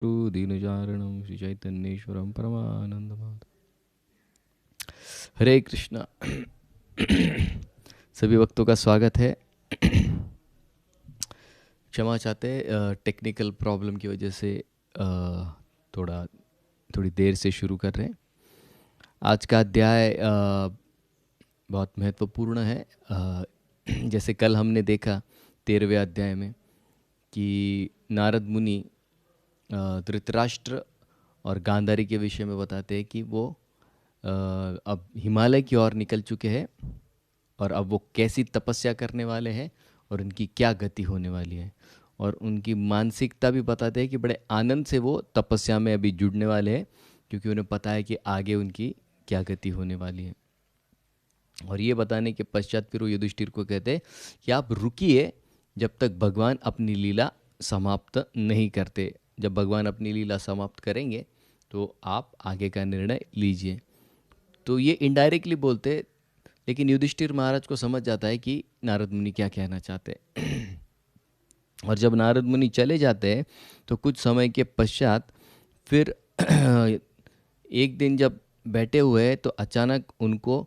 दीनजारणं श्री चैतन्येश्वरं परमानंदमाधव। हरे कृष्णा। सभी भक्तों का स्वागत है। क्षमा चाहते टेक्निकल प्रॉब्लम की वजह से थोड़ी देर से शुरू कर रहे हैं। आज का अध्याय बहुत महत्वपूर्ण है। जैसे कल हमने देखा 13वें अध्याय में कि नारद मुनि धृतराष्ट्र और गांधारी के विषय में बताते हैं कि वो अब हिमालय की ओर निकल चुके हैं और अब वो कैसी तपस्या करने वाले हैं और उनकी क्या गति होने वाली है, और उनकी मानसिकता भी बताते हैं कि बड़े आनंद से वो तपस्या में अभी जुड़ने वाले हैं, क्योंकि उन्हें पता है कि आगे उनकी क्या गति होने वाली है। और ये बताने के पश्चात फिर वो युधिष्ठिर को कहते हैं कि आप रुकिए जब तक भगवान अपनी लीला समाप्त नहीं करते। जब भगवान अपनी लीला समाप्त करेंगे तो आप आगे का निर्णय लीजिए। तो ये इनडायरेक्टली बोलते, लेकिन युधिष्ठिर महाराज को समझ जाता है कि नारद मुनि क्या कहना चाहते हैं। और जब नारद मुनि चले जाते हैं तो कुछ समय के पश्चात फिर एक दिन जब बैठे हुए हैं तो अचानक उनको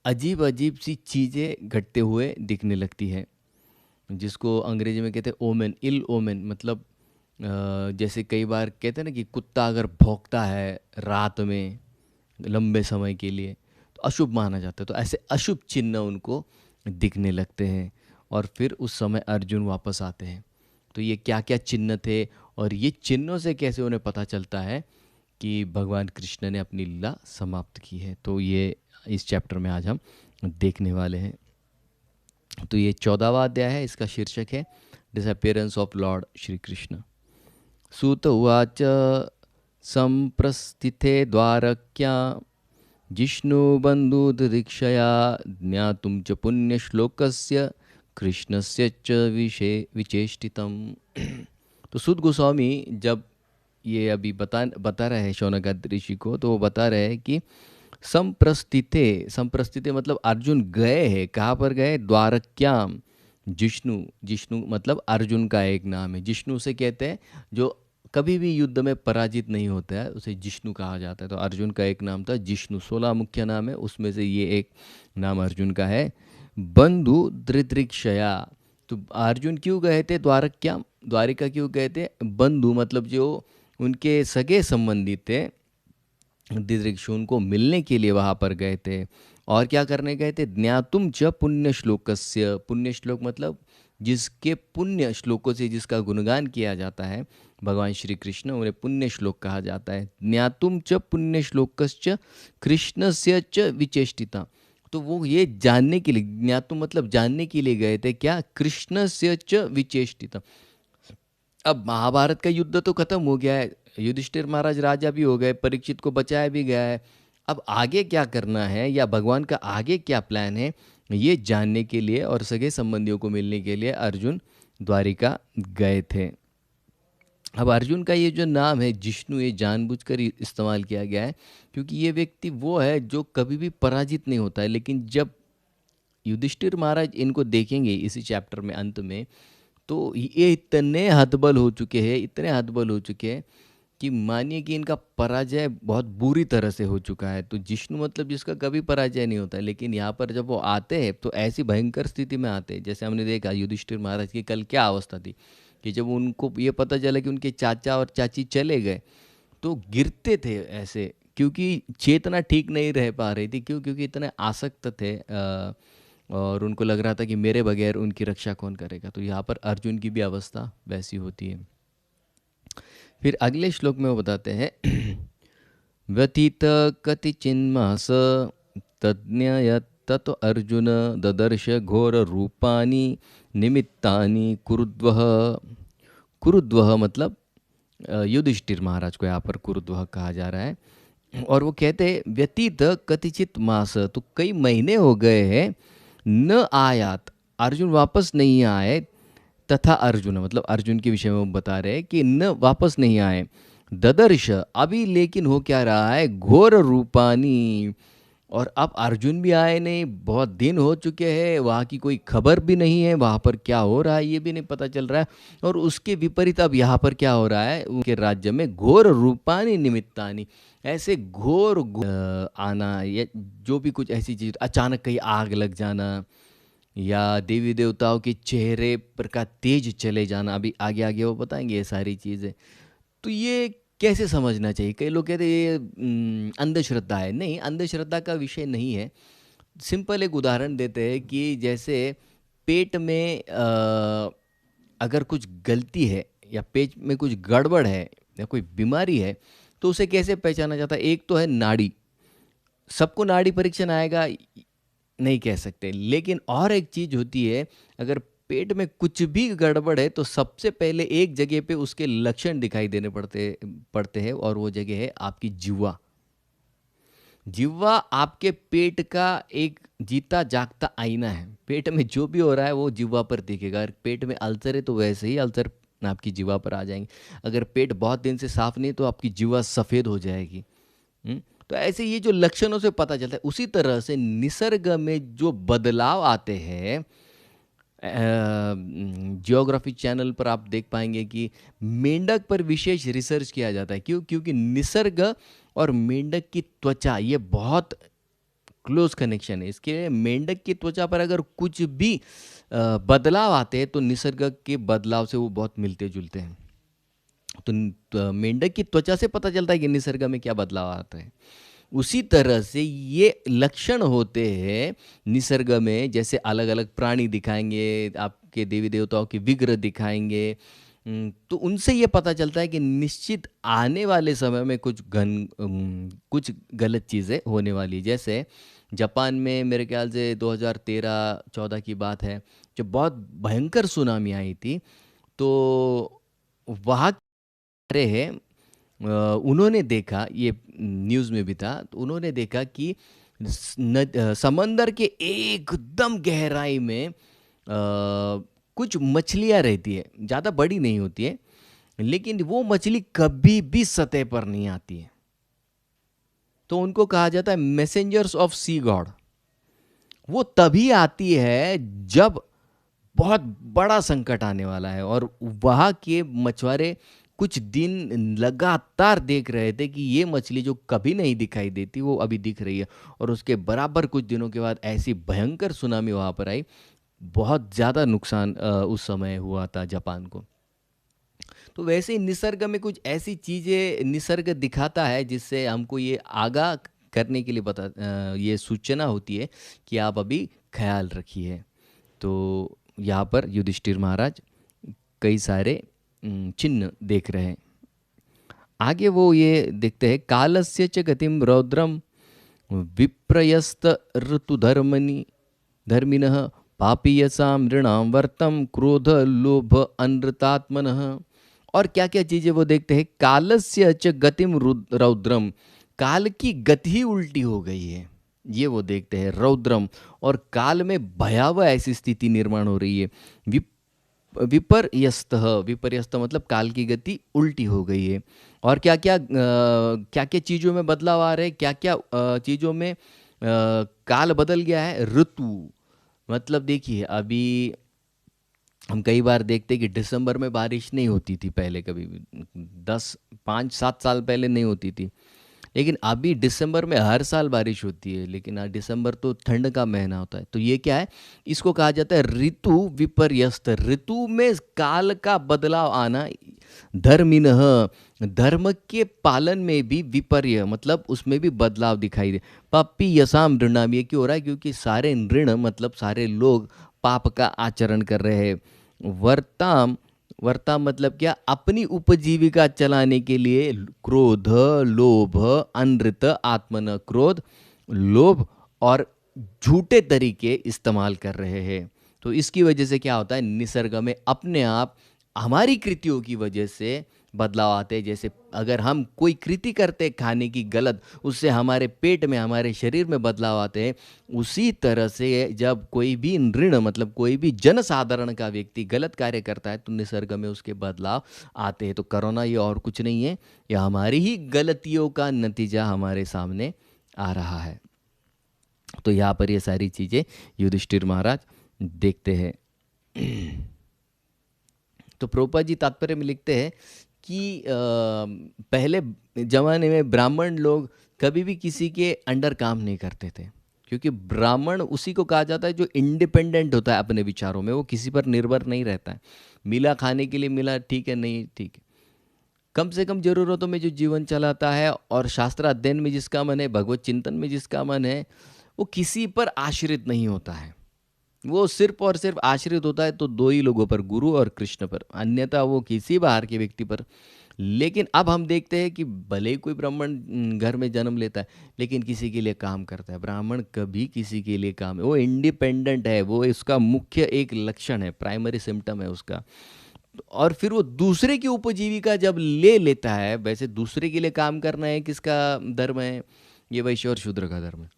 अजीब अजीब सी चीज़ें घटते हुए दिखने लगती है, जिसको अंग्रेजी में कहते हैं ओमेन, इल ओमेन। मतलब जैसे कई बार कहते हैं ना कि कुत्ता अगर भौंकता है रात में लंबे समय के लिए तो अशुभ माना जाता है, तो ऐसे अशुभ चिन्ह उनको दिखने लगते हैं। और फिर उस समय अर्जुन वापस आते हैं। तो ये क्या क्या चिन्ह थे और ये चिन्हों से कैसे उन्हें पता चलता है कि भगवान कृष्ण ने अपनी लीला समाप्त की है, तो ये इस चैप्टर में आज हम देखने वाले हैं। तो ये 14वां अध्याय है, इसका शीर्षक है disappearance of Lord Shri Krishna. सूत उवाच संप्रस्थिते द्वारक्या जिष्णुबन्धुदीक्षया ज्ञातुं च पुण्यश्लोकस्य कृष्णस्य च विचेष्टितम्। तो सूत गोस्वामी जब ये अभी बता रहे हैं शौनकादि ऋषि को, तो वो बता रहे हैं कि संप्रस्थिते मतलब अर्जुन गए हैं। कहाँ पर गए? द्वारक्याम। जिष्णु, जिष्णु मतलब अर्जुन का एक नाम है। जिष्णु से कहते हैं जो कभी भी युद्ध में पराजित नहीं होता है, उसे जिष्णु कहा जाता है। तो अर्जुन का एक नाम था जिष्णु। 16 मुख्य नाम है, उसमें से ये एक नाम अर्जुन का है। बंधु धृतृक्षया। तो अर्जुन क्यों गए थे द्वारक्याम, द्वारिका क्यों गए थे? बंधु मतलब जो उनके सगे संबंधी थे, दिदृक्षु, उनको मिलने के लिए वहाँ पर गए थे। और क्या करने गए थे? ज्ञातुम च पुण्य श्लोकस्य। पुण्य श्लोक मतलब जिसके पुण्य श्लोकों से जिसका गुणगान किया जाता है भगवान श्री कृष्ण, उन्हें पुण्य श्लोक कहा जाता है। ज्ञातुम च पुण्य श्लोकश्च कृष्णस्य च विचेष्टिता। तो वो ये जानने के लिए, ज्ञातुम मतलब जानने के लिए गए थे क्या? कृष्णस्य च विचेष्टिता। अब महाभारत का युद्ध तो खत्म हो गया है, युधिष्ठिर महाराज राजा भी हो गए, परीक्षित को बचाया भी गया है। अब आगे क्या करना है या भगवान का आगे क्या प्लान है, ये जानने के लिए और सगे संबंधियों को मिलने के लिए अर्जुन द्वारिका गए थे। अब अर्जुन का ये जो नाम है जिष्णु, ये जानबूझकर इस्तेमाल किया गया है, क्योंकि ये व्यक्ति वो है जो कभी भी पराजित नहीं होता है। लेकिन जब युधिष्ठिर महाराज इनको देखेंगे इसी चैप्टर में अंत में, तो ये इतने हतबल हो चुके हैं, इतने हतबल हो चुके हैं कि मानिए कि इनका पराजय बहुत बुरी तरह से हो चुका है। तो जिष्णु मतलब जिसका कभी पराजय नहीं होता है, लेकिन यहाँ पर जब वो आते हैं तो ऐसी भयंकर स्थिति में आते हैं। जैसे हमने देखा युधिष्ठिर महाराज की कल क्या अवस्था थी कि जब उनको ये पता चला कि उनके चाचा और चाची चले गए तो गिरते थे ऐसे, क्योंकि चेतना ठीक नहीं रह पा रही थी। क्यों? क्योंकि इतने आसक्त थे और उनको लग रहा था कि मेरे बगैर उनकी रक्षा कौन करेगा। तो यहाँ पर अर्जुन की भी अवस्था वैसी होती है। फिर अगले श्लोक में वो बताते हैं व्यतीत कतिचिन्मास तज्ञयत तत अर्जुन ददर्श घोर रूपानि निमित्तानि कुरुद्वह। कुरुद्वह मतलब युधिष्ठिर महाराज को यहाँ पर कुरुद्वह कहा जा रहा है। और वो कहते हैं व्यतीत कतिचित मास, तो कई महीने हो गए हैं, न आयात, अर्जुन वापस नहीं आए। तथा अर्जुन मतलब अर्जुन के विषय में वो बता रहे हैं कि न वापस नहीं आए। ददर्श अभी लेकिन हो क्या रहा है? घोर रूपानी, और अब अर्जुन भी आए नहीं, बहुत दिन हो चुके हैं, वहाँ की कोई खबर भी नहीं है, वहाँ पर क्या हो रहा है ये भी नहीं पता चल रहा है। और उसके विपरीत अब यहाँ पर क्या हो रहा है, उनके राज्य में घोर रूपानी निमित्तानी, ऐसे आना या जो भी कुछ ऐसी चीज, अचानक कहीं आग लग जाना, या देवी देवताओं के चेहरे पर का तेज चले जाना, अभी आगे आगे वो बताएंगे ये सारी चीज़ें। तो ये कैसे समझना चाहिए? कई लोग कहते हैं ये अंधश्रद्धा है। नहीं, अंधश्रद्धा का विषय नहीं है। सिंपल एक उदाहरण देते हैं कि जैसे पेट में अगर कुछ गलती है या पेट में कुछ गड़बड़ है या कोई बीमारी है, तो उसे कैसे पहचाना जाता है? एक तो है नाड़ी, सबको नाड़ी परीक्षण आएगा नहीं कह सकते, लेकिन और एक चीज होती है, अगर पेट में कुछ भी गड़बड़ है तो सबसे पहले एक जगह पे उसके लक्षण दिखाई देने पड़ते पड़ते हैं, और वो जगह है आपकी जिह्वा। जिह्वा आपके पेट का एक जीता जागता आईना है। पेट में जो भी हो रहा है वो जिह्वा पर दिखेगा। अगर पेट में अल्सर है तो वैसे ही अल्सर आपकी जिह्वा पर आ जाएंगे। अगर पेट बहुत दिन से साफ नहीं तो आपकी जिह्वा सफ़ेद हो जाएगी। तो ऐसे ये जो लक्षणों से पता चलता है, उसी तरह से निसर्ग में जो बदलाव आते हैं, जियोग्राफी चैनल पर आप देख पाएंगे कि मेंढक पर विशेष रिसर्च किया जाता है। क्यों? क्योंकि निसर्ग और मेंढक की त्वचा ये बहुत क्लोज कनेक्शन है। इसके लिए मेंढक की त्वचा पर अगर कुछ भी बदलाव आते हैं तो निसर्ग के बदलाव से वो बहुत मिलते जुलते हैं। मेंढक की त्वचा से पता चलता है कि निसर्ग में क्या बदलाव आता है। उसी तरह से ये लक्षण होते हैं निसर्ग में, जैसे अलग अलग प्राणी दिखाएंगे, आपके देवी देवताओं के विग्रह दिखाएंगे। तो उनसे ये पता चलता है कि निश्चित आने वाले समय में कुछ गलत चीज़ें होने वाली है। जैसे जापान में मेरे ख्याल से 2013-14 की बात है, जब बहुत भयंकर सुनामी आई थी, तो वहाँ रहे हैं, उन्होंने देखा, ये न्यूज़ में भी था, तो उन्होंने देखा कि समंदर के एकदम गहराई में कुछ मछलियाँ रहती है, ज़्यादा बड़ी नहीं होती है, लेकिन वो मछली कभी भी सतह पर नहीं आती है। तो उनको कहा जाता है मैसेंजर्स ऑफ सी गॉड। वो तभी आती है जब बहुत बड़ा संकट आने वाला है, और वहाँ के मछुआरे कुछ दिन लगातार देख रहे थे कि ये मछली जो कभी नहीं दिखाई देती वो अभी दिख रही है। और उसके बराबर कुछ दिनों के बाद ऐसी भयंकर सुनामी वहाँ पर आई, बहुत ज़्यादा नुकसान उस समय हुआ था जापान को। तो वैसे ही निसर्ग में कुछ ऐसी चीज़ें निसर्ग दिखाता है जिससे हमको ये आगाह करने के लिए ये सूचना होती है कि आप अभी ख्याल रखिए। तो यहाँ पर युधिष्ठिर महाराज कई सारे चिन्ह देख रहे हैं। आगे वो ये देखते हैं, कालस्य च गतिम रौद्रम विप्रयस्त ऋतुधर्मनि धर्मिणः पापीयसां नृणां वर्तम क्रोध लोभ अनृतात्मनः। और क्या क्या चीजें वो देखते हैं, कालस्य च गतिम रौद्रम, काल की गति ही उल्टी हो गई है, ये वो देखते हैं। रौद्रम, और काल में भयावह ऐसी स्थिति निर्माण हो रही है। विपर्यस्त, विपर्यस्त मतलब काल की गति उल्टी हो गई है। और क्या क्या चीज़ों में बदलाव आ रहे हैं, क्या क्या चीज़ों में काल बदल गया है। ऋतु मतलब देखिए, अभी हम कई बार देखते हैं कि दिसंबर में बारिश नहीं होती थी पहले, कभी भी 5-7 साल पहले नहीं होती थी, लेकिन अभी दिसंबर में हर साल बारिश होती है। लेकिन दिसंबर तो ठंड का महीना होता है। तो ये क्या है, इसको कहा जाता है ऋतु विपर्यस्त। ऋतु में काल का बदलाव आना। धर्मिनः, धर्म के पालन में भी विपर्य मतलब उसमें भी बदलाव दिखाई दे। पापी यसाम नृणाम, ये क्यों हो रहा है? क्योंकि सारे नृण मतलब सारे लोग पाप का आचरण कर रहे हैं। वर्ताम, वर्ता मतलब क्या? अपनी उपजीविका चलाने के लिए क्रोध लोभ अनृत आत्मन, क्रोध लोभ और झूठे तरीके इस्तेमाल कर रहे हैं। तो इसकी वजह से क्या होता है, निसर्ग में अपने आप हमारी कृतियों की वजह से बदलाव आते हैं। जैसे अगर हम कोई कृति करते हैं खाने की गलत, उससे हमारे पेट में हमारे शरीर में बदलाव आते हैं। उसी तरह से जब कोई भी नृण मतलब कोई भी जनसाधारण का व्यक्ति गलत कार्य करता है तो निसर्ग में उसके बदलाव आते हैं। तो कोरोना ये और कुछ नहीं है, यह हमारी ही गलतियों का नतीजा हमारे सामने आ रहा है। तो यहाँ पर ये सारी चीज़ें युधिष्ठिर महाराज देखते हैं। तो प्रभुपाद जी तात्पर्य में लिखते हैं कि पहले जमाने में ब्राह्मण लोग कभी भी किसी के अंडर काम नहीं करते थे, क्योंकि ब्राह्मण उसी को कहा जाता है जो इंडिपेंडेंट होता है अपने विचारों में, वो किसी पर निर्भर नहीं रहता है। मिला खाने के लिए मिला, ठीक है, नहीं ठीक है, कम से कम जरूरतों में जो जीवन चलाता है और शास्त्र अध्ययन में जिसका मन है, भगवत चिंतन में जिसका मन है, वो किसी पर आश्रित नहीं होता है। वो सिर्फ और सिर्फ आश्रित होता है तो दो ही लोगों पर, गुरु और कृष्ण पर, अन्यथा वो किसी बाहर के व्यक्ति पर। लेकिन अब हम देखते हैं कि भले ही कोई ब्राह्मण घर में जन्म लेता है लेकिन किसी के लिए काम करता है। ब्राह्मण कभी किसी के लिए काम, वो इंडिपेंडेंट है, वो इसका मुख्य एक लक्षण है, प्राइमरी सिम्टम है उसका। और फिर वो दूसरे की उपजीविका जब ले लेता है, वैसे दूसरे के लिए काम करना है किसका धर्म है? ये वैश्य और शूद्र का धर्म है।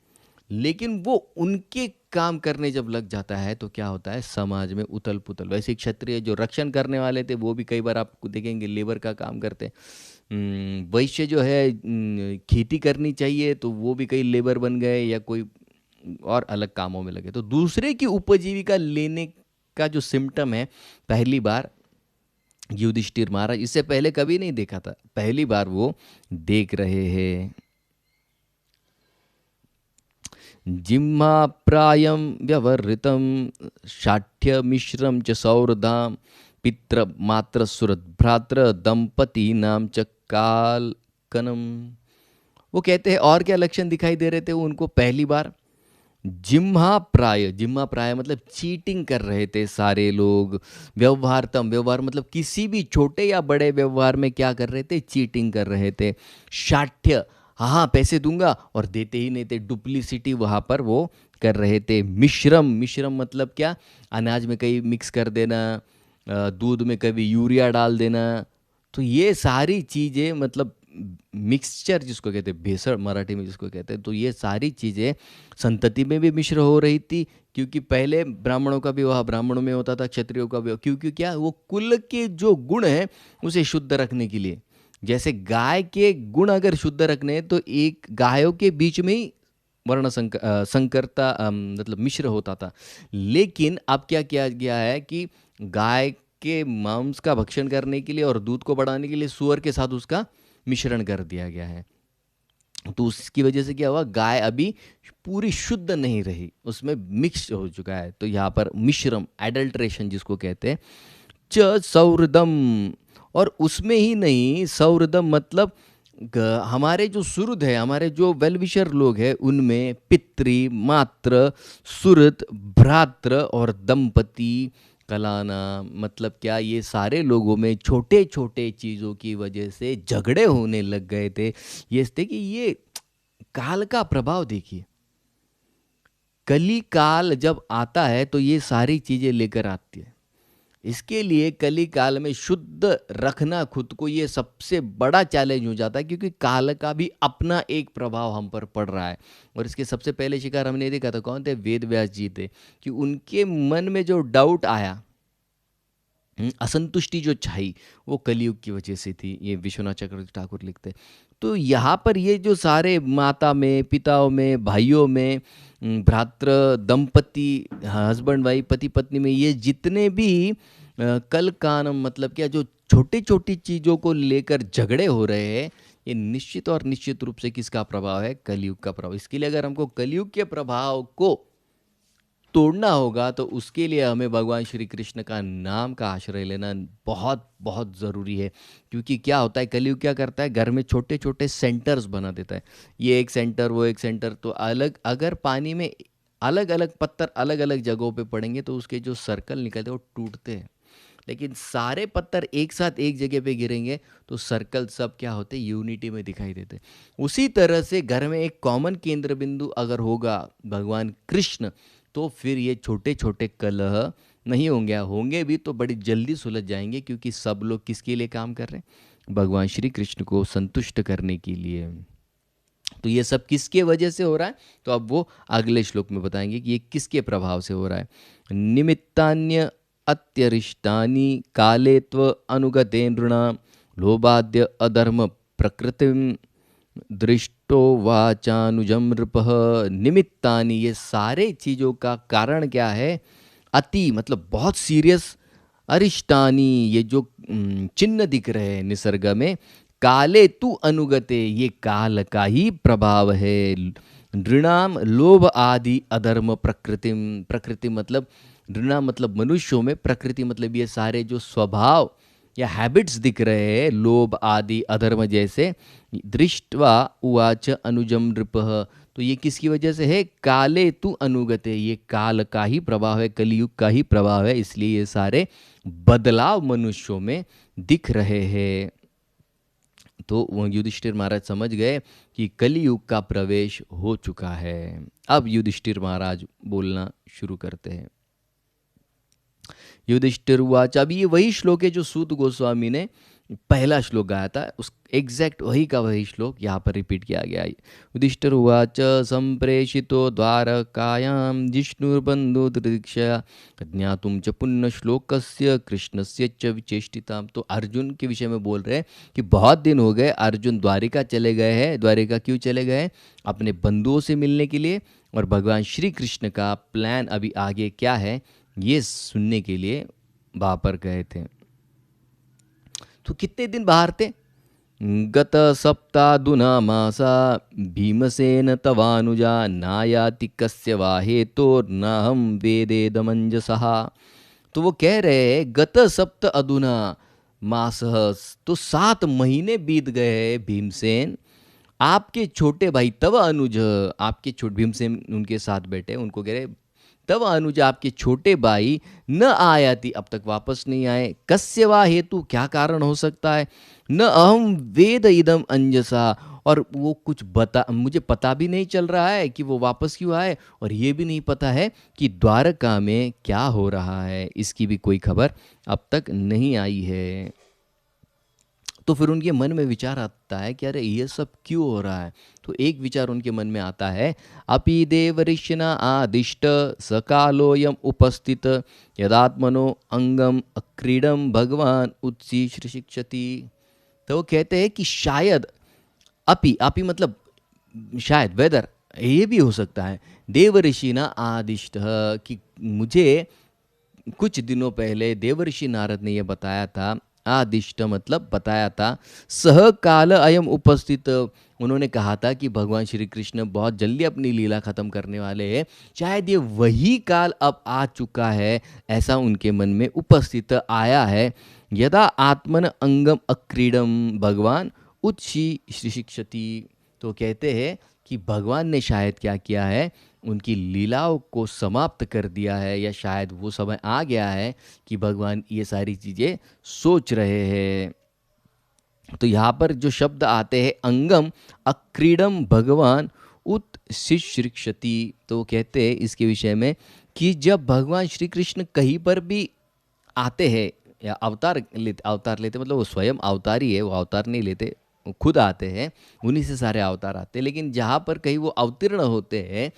लेकिन वो उनके काम करने जब लग जाता है तो क्या होता है? समाज में उथल पुथल। वैसे क्षत्रिय जो रक्षण करने वाले थे वो भी कई बार आपको देखेंगे लेबर का काम करते हैं। वैश्य जो है खेती करनी चाहिए तो वो भी कई लेबर बन गए या कोई और अलग कामों में लगे। तो दूसरे की उपजीविका लेने का जो सिम्टम है, पहली बार युधिष्ठिर महाराज, इससे पहले कभी नहीं देखा था, पहली बार वो देख रहे हैं। जिह्मा प्रायं व्यवहृतं शाठ्य मिश्रम च सौरधाम पित्र मात्र सुरत भ्रात्र दंपति नाम च कालकनम। वो कहते हैं और क्या लक्षण दिखाई दे रहे थे उनको पहली बार? जिह्मा प्राय, जिह्मा प्राय मतलब चीटिंग कर रहे थे सारे लोग। व्यवहारतम, व्यवहार मतलब किसी भी छोटे या बड़े व्यवहार में क्या कर रहे थे? चीटिंग कर रहे थे। शाठ्य, हाँ पैसे दूंगा और देते ही नहीं थे, डुप्लीसिटी वहाँ पर वो कर रहे थे। मिश्रम, मिश्रम मतलब क्या? अनाज में कहीं मिक्स कर देना, दूध में कभी यूरिया डाल देना। तो ये सारी चीज़ें मतलब मिक्सचर जिसको कहते हैं, भेसड़ मराठी में जिसको कहते हैं, तो ये सारी चीज़ें संतति में भी मिश्र हो रही थी। क्योंकि पहले ब्राह्मणों का विवाह ब्राह्मणों में होता था, क्षत्रियों का विवाह, क्योंकि क्या वो कुल के जो गुण हैं उसे शुद्ध रखने के लिए। जैसे गाय के गुण अगर शुद्ध रखने हैं तो एक गायों के बीच में ही वर्ण संकरता मतलब मिश्र होता था। लेकिन अब क्या किया गया है कि गाय के मांस का भक्षण करने के लिए और दूध को बढ़ाने के लिए सूअर के साथ उसका मिश्रण कर दिया गया है। तो उसकी वजह से क्या हुआ? गाय अभी पूरी शुद्ध नहीं रही, उसमें मिक्स हो चुका है। तो यहाँ पर मिश्रम, एडल्ट्रेशन जिसको कहते हैं। च सौरदम, और उसमें ही नहीं, सौरदम मतलब हमारे जो सुहृद है, हमारे जो वेलविशर लोग हैं, उनमें पितृ मात्र सुहृद भ्रात्र और दंपति कलाना। मतलब क्या? ये सारे लोगों में छोटे छोटे चीज़ों की वजह से झगड़े होने लग गए थे। ये थे कि ये काल का प्रभाव देखिए, कली काल जब आता है तो ये सारी चीज़ें लेकर आती है। इसके लिए कली काल में शुद्ध रखना खुद को, ये सबसे बड़ा चैलेंज हो जाता है, क्योंकि काल का भी अपना एक प्रभाव हम पर पड़ रहा है। और इसके सबसे पहले शिकार हमने देखा था, कौन थे? वेद व्यास जी थे। कि उनके मन में जो डाउट आया, असंतुष्टि जो छाई, वो कलयुग की वजह से थी। ये विश्वनाथ चक्रवर्ती ठाकुर लिखते। तो यहाँ पर ये जो सारे माता में, पिताओं में, भाइयों में, भ्रातृ दंपति, हस्बैंड वाइफ, पति पत्नी में, ये जितने भी कल कानम मतलब क्या, जो छोटी छोटी चीज़ों को लेकर झगड़े हो रहे हैं, ये निश्चित और निश्चित रूप से किसका प्रभाव है? कलयुग का प्रभाव। इसके लिए अगर हमको कलयुग के प्रभाव को तोड़ना होगा तो उसके लिए हमें भगवान श्री कृष्ण का नाम का आश्रय लेना बहुत बहुत ज़रूरी है। क्योंकि क्या होता है, कलयुग क्या करता है? घर में छोटे छोटे सेंटर्स बना देता है, ये एक सेंटर, वो एक सेंटर। तो अलग, अगर पानी में अलग अलग पत्थर अलग अलग जगहों पे पड़ेंगे तो उसके जो सर्कल निकलते हैं वो टूटते हैं। लेकिन सारे पत्थर एक साथ एक जगह पे गिरेंगे तो सर्कल सब क्या होते? यूनिटी में दिखाई देते। उसी तरह से घर में एक कॉमन केंद्र बिंदु अगर होगा भगवान कृष्ण, तो फिर ये छोटे छोटे कलह नहीं होंगे, होंगे भी तो बड़ी जल्दी सुलझ जाएंगे। क्योंकि सब लोग किसके लिए काम कर रहे हैं? भगवान श्री कृष्ण को संतुष्ट करने के लिए। तो ये सब किसके वजह से हो रहा है? तो अब वो अगले श्लोक में बताएंगे कि ये किसके प्रभाव से हो रहा है। निमित्तान्य अत्यरिष्टानि काले त्व अनुगते नृणाम लोभाद्य अधर्म प्रकृतिम युधिष्ठिरो वाचानुजम नृपः निमित्तानि, ये सारे चीज़ों का कारण क्या है? अति मतलब बहुत सीरियस, अरिष्टानी, ये जो चिन्ह दिख रहे हैं निसर्ग में, काले तु अनुगते, ये काल का ही प्रभाव है। नृणाम लोभ आदि अधर्म प्रकृतिम, प्रकृति मतलब नृणाम मतलब मनुष्यों में, प्रकृति मतलब ये सारे जो स्वभाव या हैबिट्स दिख रहे हैं, लोभ आदि अधर्म जैसे, दृष्टवा उवाच अनुजम नृपः, तो ये किसकी वजह से है? काले तु अनुगते, ये काल का ही प्रभाव है, कलयुग का ही प्रभाव है, इसलिए ये सारे बदलाव मनुष्यों में दिख रहे हैं। तो वो युधिष्ठिर महाराज समझ गए कि कलयुग का प्रवेश हो चुका है। अब युधिष्ठिर महाराज बोलना शुरू करते हैं। युधिष्ठिर उवाच, अभी ये वही श्लोक है जो सूत गोस्वामी ने पहला श्लोक गाया था, उस एग्जैक्ट वही का वही श्लोक यहाँ पर रिपीट किया गया है। युधिष्ठिर उवाच संप्रेषितो द्वारकायां जिष्णुर्बन्धो दृक्षया ज्ञातुं च पुण्य श्लोकस्य कृष्णस्य च विचेष्टिताम्। तो अर्जुन के विषय में बोल रहे हैं कि बहुत दिन हो गए अर्जुन द्वारिका चले गए हैं। द्वारिका क्यों चले गए? अपने बंधुओं से मिलने के लिए, और भगवान श्री कृष्ण का प्लान अभी आगे क्या है ये सुनने के लिए वहाँ पर गए थे। तो कितने दिन बाहर थे? गत सप्तादुना मासा भीमसेन तवानुजा नायाति कस्य वा हेतोर्नाहं वेदेदमंजसः। तो वो कह रहे हैं गत सप्त अधुना मासः, तो 7 महीने बीत गए भीमसेन, आपके छोटे भाई तव अनुज, आपके छोटे भीमसेन उनके साथ बैठे, उनको कह रहे तब अनुज आपके छोटे भाई न आयाति, अब तक वापस नहीं आए, कस्य वा हेतु, क्या कारण हो सकता है, न अहम वेद इदम अंजसा, और वो कुछ बता, मुझे पता भी नहीं चल रहा है कि वो वापस क्यों आए, और ये भी नहीं पता है कि द्वारका में क्या हो रहा है, इसकी भी कोई खबर अब तक नहीं आई है। तो फिर उनके मन में विचार आता है कि अरे ये सब क्यों हो रहा है। तो एक विचार उनके मन में आता है, अपि देवऋषिना आदिष्ट सकालोयम उपस्थित यदात्मनो अंगम अक्रीडम भगवान उत्सीश्र शिक्षति। तो वो कहते हैं कि शायद अपि मतलब शायद, वेदर, ये भी हो सकता है, देवऋषि ना आदिष्ट, कि मुझे कुछ दिनों पहले देवर्षि नारद ने यह बताया था, आदिष्ट मतलब बताया था, सह काल अयम उपस्थित, उन्होंने कहा था कि भगवान श्री कृष्ण बहुत जल्दी अपनी लीला खत्म करने वाले हैं, शायद ये वही काल अब आ चुका है, ऐसा उनके मन में उपस्थित आया है। यदा आत्मन अंगम अक्रीडम भगवान उत्सी शिक्षति, तो कहते हैं कि भगवान ने शायद क्या किया है, उनकी लीलाओं को समाप्त कर दिया है, या शायद वो समय आ गया है कि भगवान ये सारी चीज़ें सोच रहे हैं। तो यहाँ पर जो शब्द आते हैं अंगम अक्रीडम भगवान उत्शिक्षति, तो कहते हैं इसके विषय में कि जब भगवान श्री कृष्ण कहीं पर भी आते हैं या अवतार लेते मतलब वो स्वयं अवतारी है, वो अवतार नहीं लेते, वो खुद आते हैं, उन्हीं से सारे अवतार आते हैं, लेकिन जहाँ पर कहीं वो अवतीर्ण होते हैं,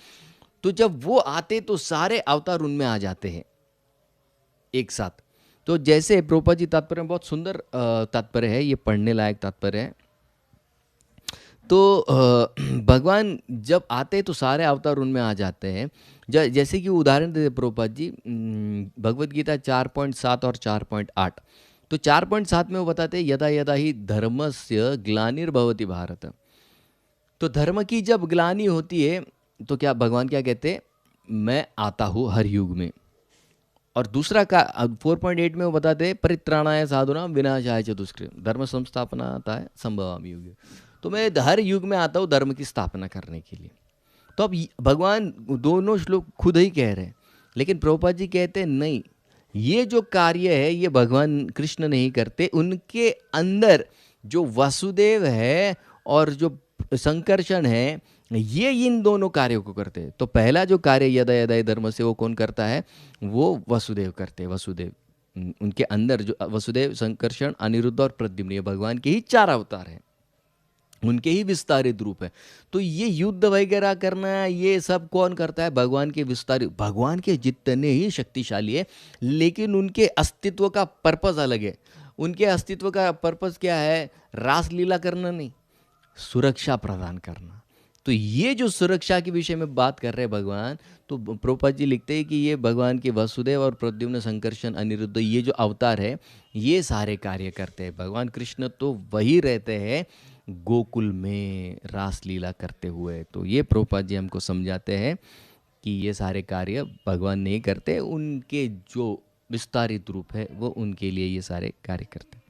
तो जब वो आते तो सारे अवतार उनमें आ जाते हैं एक साथ। तो जैसे प्रभुपाद जी तात्पर्य में बहुत सुंदर तात्पर्य है, ये पढ़ने लायक तात्पर्य है। तो भगवान जब आते तो सारे अवतार उनमें आ जाते हैं। जैसे कि उदाहरण देते प्रभुपाद जी, भगवद गीता 4.7 और 4.8। तो 4.7 में वो बताते हैं यदा यदा ही धर्मस्य ग्लानिर्भवति भारत। तो धर्म की जब ग्लानि होती है तो क्या भगवान क्या कहते हैं, मैं आता हूँ हर युग में। और दूसरा का 4.8 में वो बताते हैं परित्राणाय साधुनाम विनाशाय च दुष्कृतम्, धर्म संस्थापना आता है संभवामि युगे। तो मैं हर युग में आता हूँ धर्म की स्थापना करने के लिए। तो अब भगवान दोनों श्लोक खुद ही कह रहे हैं, लेकिन प्रभुपाद जी कहते हैं नहीं, ये जो कार्य है ये भगवान कृष्ण नहीं करते, उनके अंदर जो वासुदेव है और जो संकर्षण है ये इन दोनों कार्यों को करते हैं। तो पहला जो कार्य यदा यदा ही धर्म से वो कौन करता है, वो वसुदेव करते हैं। वसुदेव उनके अंदर जो वसुदेव, संकर्षण, अनिरुद्ध और प्रद्युम्न, ये भगवान के ही 4 अवतार हैं, उनके ही विस्तारित रूप है। तो ये युद्ध वगैरह करना ये सब कौन करता है, भगवान के विस्तारित, भगवान के जितने ही शक्तिशाली है, लेकिन उनके अस्तित्व का पर्पस अलग है। उनके अस्तित्व का पर्पस क्या है, रासलीला करना नहीं, सुरक्षा प्रदान करना। तो ये जो सुरक्षा के विषय में बात कर रहे हैं भगवान, तो प्रभुपाद जी लिखते हैं कि ये भगवान के वसुदेव और प्रद्युम्न संकर्षण अनिरुद्ध ये जो अवतार है ये सारे कार्य करते हैं। भगवान कृष्ण तो वही रहते हैं गोकुल में रासलीला करते हुए। तो ये प्रभुपाद जी हमको समझाते हैं कि ये सारे कार्य भगवान नहीं करते, उनके जो विस्तारित रूप है वो उनके लिए ये सारे कार्य करते हैं।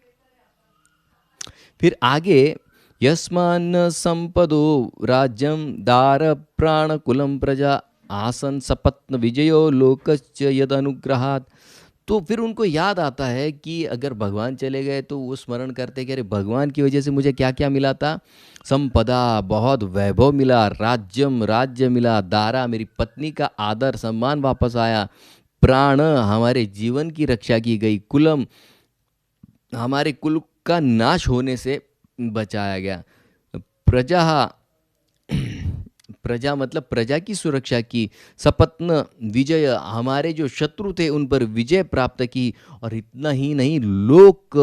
फिर आगे, यस्मान्न संपदो राज्यम दार प्राण कुलम प्रजा आसन सपत्न विजयो लोकस्य यद अनुग्रहात्। तो फिर उनको याद आता है कि अगर भगवान चले गए तो वो स्मरण करते कि अरे भगवान की वजह से मुझे क्या क्या मिला था। संपदा, बहुत वैभव मिला, राज्यम, राज्य मिला, दारा, मेरी पत्नी का आदर सम्मान वापस आया, प्राण, हमारे जीवन की रक्षा की गई, कुलम, हमारे कुल का नाश होने से बचाया गया, प्रजा, प्रजा मतलब प्रजा की सुरक्षा की, सपत्न विजय, हमारे जो शत्रु थे उन पर विजय प्राप्त की, और इतना ही नहीं, लोक,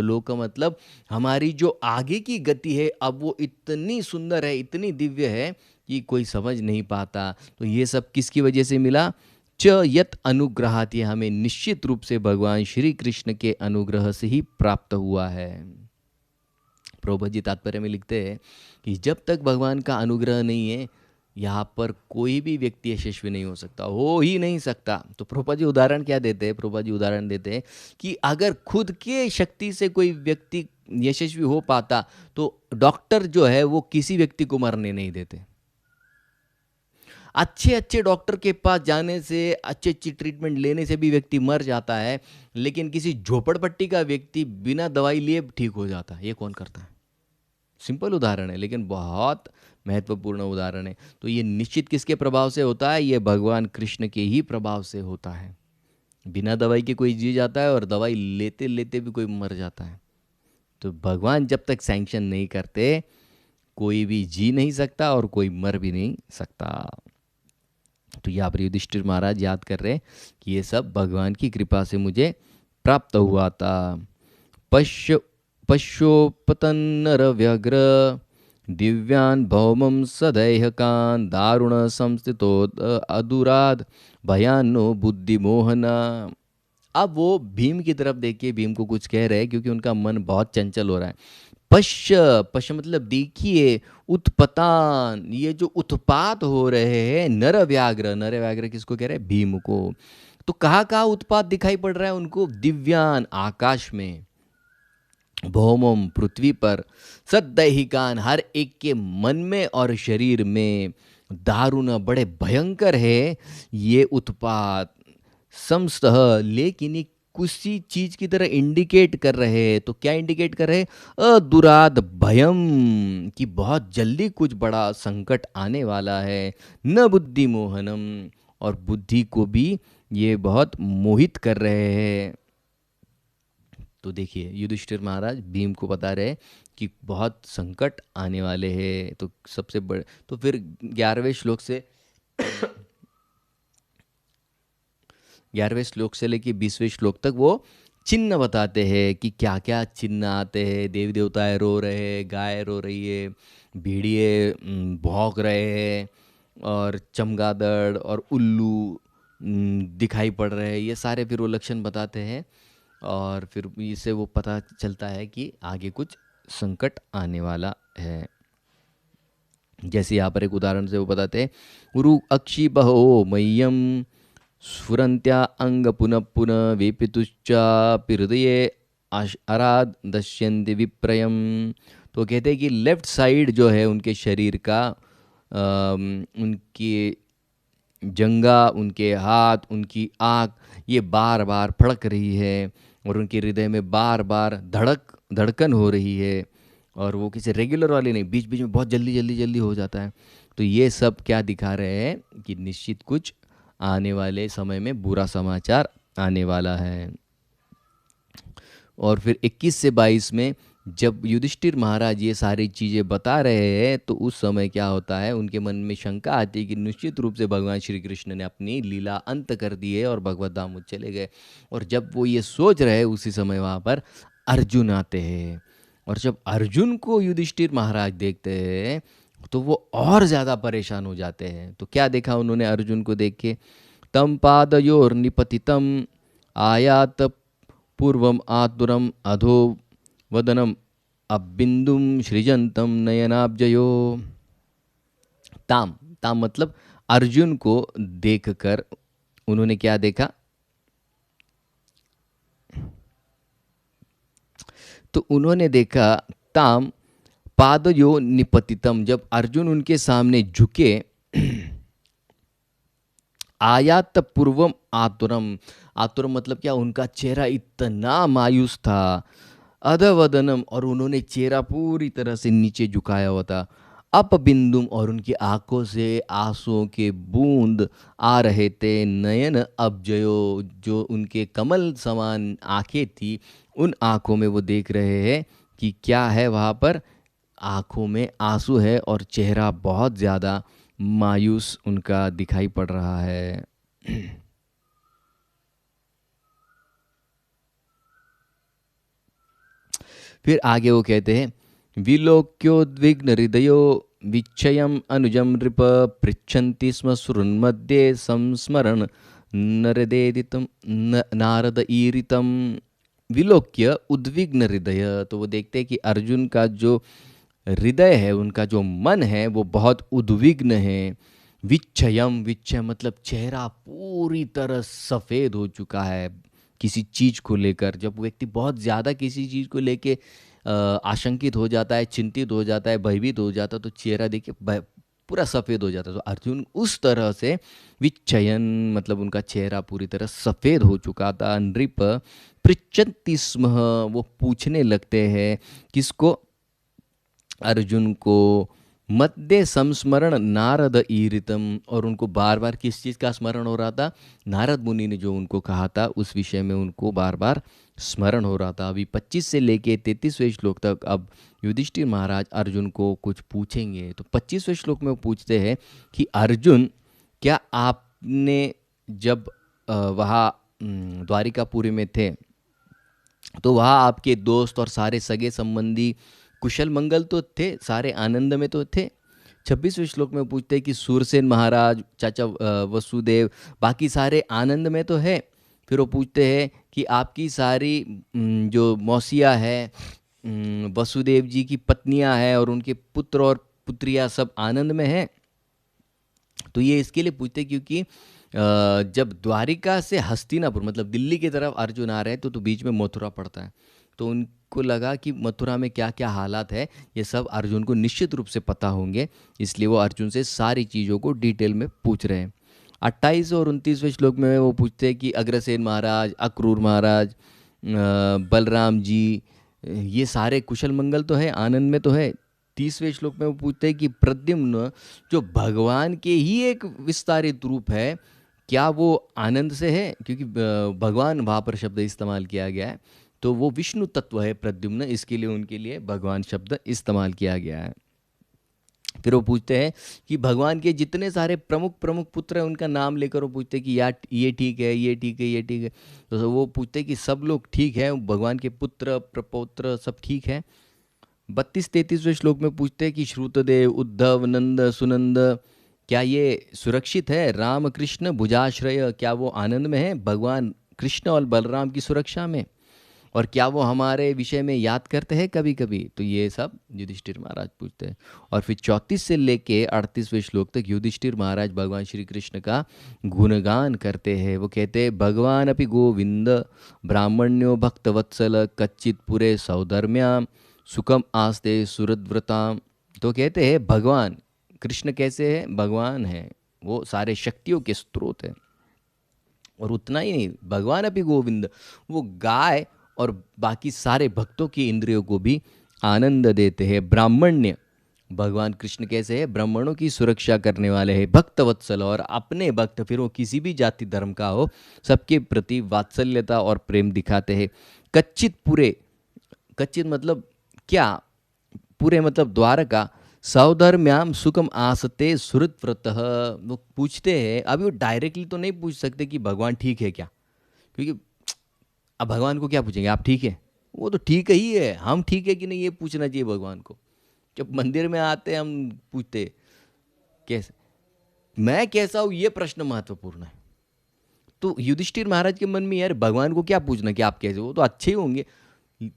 लोक मतलब हमारी जो आगे की गति है अब वो इतनी सुंदर है, इतनी दिव्य है कि कोई समझ नहीं पाता। तो ये सब किसकी वजह से मिला? च यत अनुग्रहात्, ये हमें निश्चित रूप से भगवान श्री कृष्ण के अनुग्रह से ही प्राप्त हुआ है। प्रभुपाद जी तात्पर्य में लिखते हैं कि जब तक भगवान का अनुग्रह नहीं है यहाँ पर कोई भी व्यक्ति यशस्वी नहीं हो सकता, हो ही नहीं सकता। तो प्रभुपाद जी उदाहरण क्या देते हैं? प्रभुपाद जी उदाहरण देते हैं कि अगर खुद के शक्ति से कोई व्यक्ति यशस्वी हो पाता तो डॉक्टर जो है वो किसी व्यक्ति को मरने नहीं देते। अच्छे अच्छे डॉक्टर के पास जाने से, अच्छी अच्छी ट्रीटमेंट लेने से भी व्यक्ति मर जाता है, लेकिन किसी झोपड़पट्टी का व्यक्ति बिना दवाई लिए ठीक हो जाता है। ये कौन करता है? सिंपल उदाहरण है लेकिन बहुत महत्वपूर्ण उदाहरण है। तो ये निश्चित किसके प्रभाव से होता है? ये भगवान कृष्ण के ही प्रभाव से होता है। बिना दवाई के कोई जी जाता है और दवाई लेते लेते भी कोई मर जाता है। तो भगवान जब तक सैंक्शन नहीं करते कोई भी जी नहीं सकता और कोई मर भी नहीं सकता। तो यहाँ पर युधिष्ठिर महाराज याद कर रहे हैं कि ये सब भगवान की कृपा से मुझे प्राप्त हुआ था। पश्योपतन्नर व्यग्र दिव्यान भौमम सदैहकान दारुण संस्थितो अदुराद भयानो बुद्धिमोहना। अब वो भीम की तरफ देखिए, भीम को कुछ कह रहे हैं क्योंकि उनका मन बहुत चंचल हो रहा है। पश्य, पश्य मतलब देखिए, उत्पतान, ये जो उत्पात हो रहे हैं, नर व्याघ्र, नर व्याघ्र किसको कह रहे हैं? भीम को। तो कहाँ कहाँ उत्पात दिखाई पड़ रहा है उनको? दिव्यान, आकाश में, भौमम, पृथ्वी पर, सदैहिकान, हर एक के मन में और शरीर में, दारुण, बड़े भयंकर है ये उत्पात, समस्तः, लेकिन ये किसी चीज की तरह इंडिकेट कर रहे हैं। तो क्या इंडिकेट कर रहे हैं? अदुराद भयम, कि बहुत जल्दी कुछ बड़ा संकट आने वाला है, न बुद्धि मोहनम, और बुद्धि को भी ये बहुत मोहित कर रहे हैं। तो देखिए युधिष्ठिर महाराज भीम को बता रहे कि बहुत संकट आने वाले हैं। तो सबसे बड़े, तो फिर 11वें श्लोक से 11वें श्लोक से लेके 20वें श्लोक तक वो चिन्ह बताते हैं कि क्या क्या चिन्ह आते हैं। देवी देवताएं रो रहे हैं, गाय रो रही है, भेड़िए भौंक रहे हैं, और चमगादड़ और उल्लू दिखाई पड़ रहे हैं। ये सारे फिर वो लक्षण बताते हैं और फिर इससे वो पता चलता है कि आगे कुछ संकट आने वाला है। जैसे यहाँ पर एक उदाहरण से वो बताते हैं, उरु अक्षी बहो मह्यम स्फुरंत्या अंग पुनः पुनः वेपितुश्चा हृदये आराध दश्यन्ति विप्रयम। तो कहते हैं कि लेफ्ट साइड जो है उनके शरीर का, उनकी जंगा, उनके हाथ, उनकी आँख, ये बार बार फड़क रही है और उनके हृदय में बार बार धड़कन हो रही है, और वो किसी रेगुलर वाली नहीं, बीच बीच में बहुत जल्दी जल्दी जल्दी हो जाता है। तो ये सब क्या दिखा रहे हैं कि निश्चित कुछ आने वाले समय में बुरा समाचार आने वाला है। और फिर 21 से 22 में जब युधिष्ठिर महाराज ये सारी चीज़ें बता रहे हैं तो उस समय क्या होता है, उनके मन में शंका आती है कि निश्चित रूप से भगवान श्री कृष्ण ने अपनी लीला अंत कर दी है और भगवत धाम चले गए। और जब वो ये सोच रहे हैं उसी समय वहाँ पर अर्जुन आते हैं, और जब अर्जुन को युधिष्ठिर महाराज देखते हैं तो वो और ज़्यादा परेशान हो जाते हैं। तो क्या देखा उन्होंने अर्जुन को देख के? तम पादयोर निपतितम आयात पूर्वम आतुरम अधो वदनम अबिंदुम सृजंतम नयनाब्जयो। ताम, ताम मतलब अर्जुन को देखकर उन्होंने क्या देखा? तो उन्होंने देखा ताम पादयो निपतितम, जब अर्जुन उनके सामने झुके, आयात पूर्वम आतुरम, आतुरम मतलब क्या? उनका चेहरा इतना मायूस था, अधवदनम, और उन्होंने चेहरा पूरी तरह से नीचे झुकाया हुआ था, अपबिंदुम, और उनकी आंखों से आंसुओं के बूंद आ रहे थे, नयन अब्जयो, जो उनके कमल समान आंखें थी, उन आंखों में वो देख रहे हैं कि क्या है वहाँ पर? आंखों में आंसू है और चेहरा बहुत ज़्यादा मायूस उनका दिखाई पड़ रहा है। फिर आगे वो कहते हैं, विलोक्योद्विग्न हृदयो विच्छयम अनुजम नृप पृच्छन्ति स्म सुहृन्मध्ये संस्मरण नरदेदितम नारद ईरितम। विलोक्य उद्विग्न हृदय, तो वो देखते हैं कि अर्जुन का जो हृदय है, उनका जो मन है, वो बहुत उद्विग्न है। विच्छयम, विच्छय मतलब चेहरा पूरी तरह सफ़ेद हो चुका है किसी चीज़ को लेकर। जब व्यक्ति बहुत ज़्यादा किसी चीज़ को लेके आशंकित हो जाता है, चिंतित हो जाता है, भयभीत हो जाता है, तो चेहरा देखिए पूरा सफ़ेद हो जाता है। तो अर्जुन उस तरह से विच्छयन मतलब उनका चेहरा पूरी तरह सफ़ेद हो चुका था। नृप पृच्छन्ति स्म, वो पूछने लगते हैं किसको? अर्जुन को। मध्य संस्मरण नारद ईरितम, और उनको बार बार किस चीज़ का स्मरण हो रहा था? नारद मुनि ने जो उनको कहा था उस विषय में उनको बार बार स्मरण हो रहा था। अभी 25 से लेके 33वें श्लोक तक अब युधिष्ठिर महाराज अर्जुन को कुछ पूछेंगे। तो 25वें श्लोक में वो पूछते हैं कि अर्जुन, क्या आपने जब वहाँ द्वारिकापुरी में थे, तो वहाँ आपके दोस्त और सारे सगे संबंधी कुशल मंगल तो थे, सारे आनंद में तो थे? 26वें श्लोक में पूछते हैं कि सूरसेन महाराज, चाचा वसुदेव, बाकी सारे आनंद में तो है। फिर वो पूछते हैं कि आपकी सारी जो मौसिया है, वसुदेव जी की पत्नियां हैं और उनके पुत्र और पुत्रियां सब आनंद में हैं। तो ये इसके लिए पूछते हैं क्योंकि जब द्वारिका से हस्तिनापुर मतलब दिल्ली की तरफ अर्जुन आ रहे हैं तो बीच में मथुरा पड़ता है। तो उनको लगा कि मथुरा में क्या क्या हालात है, ये सब अर्जुन को निश्चित रूप से पता होंगे, इसलिए वो अर्जुन से सारी चीज़ों को डिटेल में पूछ रहे हैं। 28 और 29वें श्लोक में वो पूछते हैं कि अग्रसेन महाराज, अक्रूर महाराज, बलराम जी, ये सारे कुशल मंगल तो है, आनंद में तो है। 30वें श्लोक में वो पूछते हैं कि प्रद्युम्न जो भगवान के ही एक विस्तारित रूप है, क्या वो आनंद से है? क्योंकि भगवान वहाँ पर शब्द इस्तेमाल किया गया है, तो वो विष्णु तत्व है प्रद्युम्न, इसके लिए उनके लिए भगवान शब्द इस्तेमाल किया गया है। फिर वो पूछते हैं कि भगवान के जितने सारे प्रमुख प्रमुख पुत्र हैं उनका नाम लेकर वो पूछते हैं कि यार ये ठीक है, ये ठीक है, ये ठीक है। तो वो पूछते हैं कि सब लोग ठीक हैं, भगवान के पुत्र प्रपौत्र सब ठीक है। 32-33वें श्लोक में पूछते हैं कि श्रुतदेव, उद्धव, नंद, सुनंद, क्या ये सुरक्षित है? राम कृष्ण भुजाश्रय, क्या वो आनंद में है भगवान कृष्ण और बलराम की सुरक्षा में? और क्या वो हमारे विषय में याद करते हैं कभी कभी? तो ये सब युधिष्ठिर महाराज पूछते हैं। और फिर 34 से लेके 38वें श्लोक तक युधिष्ठिर महाराज भगवान श्री कृष्ण का गुणगान करते हैं। वो कहते हैं, भगवान अपि गोविंद ब्राह्मण्यो भक्तवत्सल कच्चित पुरे सौधर्म्याम सुखम आस्ते सुहृद्व्रताम। तो कहते हैं भगवान कृष्ण कैसे है? भगवान है, वो सारे शक्तियों के स्रोत है। और उतना ही नहीं, भगवान अपि गोविंद, वो गाय और बाकी सारे भक्तों की इंद्रियों को भी आनंद देते हैं। ब्राह्मण्य, भगवान कृष्ण कैसे है? ब्राह्मणों की सुरक्षा करने वाले हैं। भक्तवत्सल, और अपने भक्त, फिर वो किसी भी जाति धर्म का हो, सबके प्रति वात्सल्यता और प्रेम दिखाते हैं। कच्चित पूरे, कच्चित मतलब क्या? पूरे मतलब द्वारका। सौधर्म्याम सुखम आसते सुहृत व्रत। वो पूछते हैं, अभी वो डायरेक्टली तो नहीं पूछ सकते कि भगवान ठीक है क्या, क्योंकि अब भगवान को क्या पूछेंगे, आप ठीक है? वो तो ठीक ही है, हम ठीक है कि नहीं ये पूछना चाहिए भगवान को। जब मंदिर में आते हम पूछते कैसे, मैं कैसा हूं, ये प्रश्न महत्वपूर्ण है। तो युधिष्ठिर महाराज के मन में यार भगवान को क्या पूछना कि आप कैसे हो, वो तो अच्छे ही होंगे।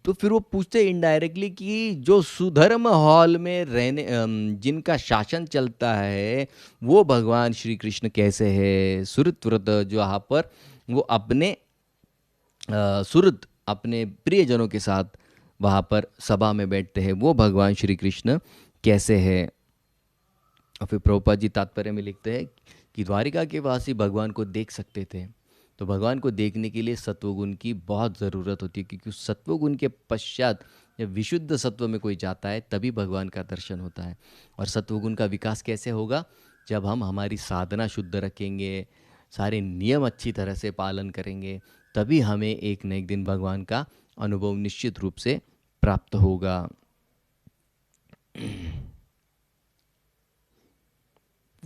तो फिर वो पूछते इनडायरेक्टली कि जो सुधर्म हॉल में रहने जिनका शासन चलता है वो भगवान श्री कृष्ण कैसे है। सुरत जो यहाँ पर वो अपने सुरत अपने प्रियजनों के साथ वहाँ पर सभा में बैठते हैं, वो भगवान श्री कृष्ण कैसे है। और फिर प्रभुपाद जी तात्पर्य में लिखते हैं कि द्वारिका के वासी भगवान को देख सकते थे, तो भगवान को देखने के लिए सत्वगुण की बहुत ज़रूरत होती है, क्योंकि उस सत्वगुण के पश्चात जब विशुद्ध सत्व में कोई जाता है तभी भगवान का दर्शन होता है। और सत्वगुण का विकास कैसे होगा, जब हम हमारी साधना शुद्ध रखेंगे, सारे नियम अच्छी तरह से पालन करेंगे, तभी हमें एक न एक दिन भगवान का अनुभव निश्चित रूप से प्राप्त होगा।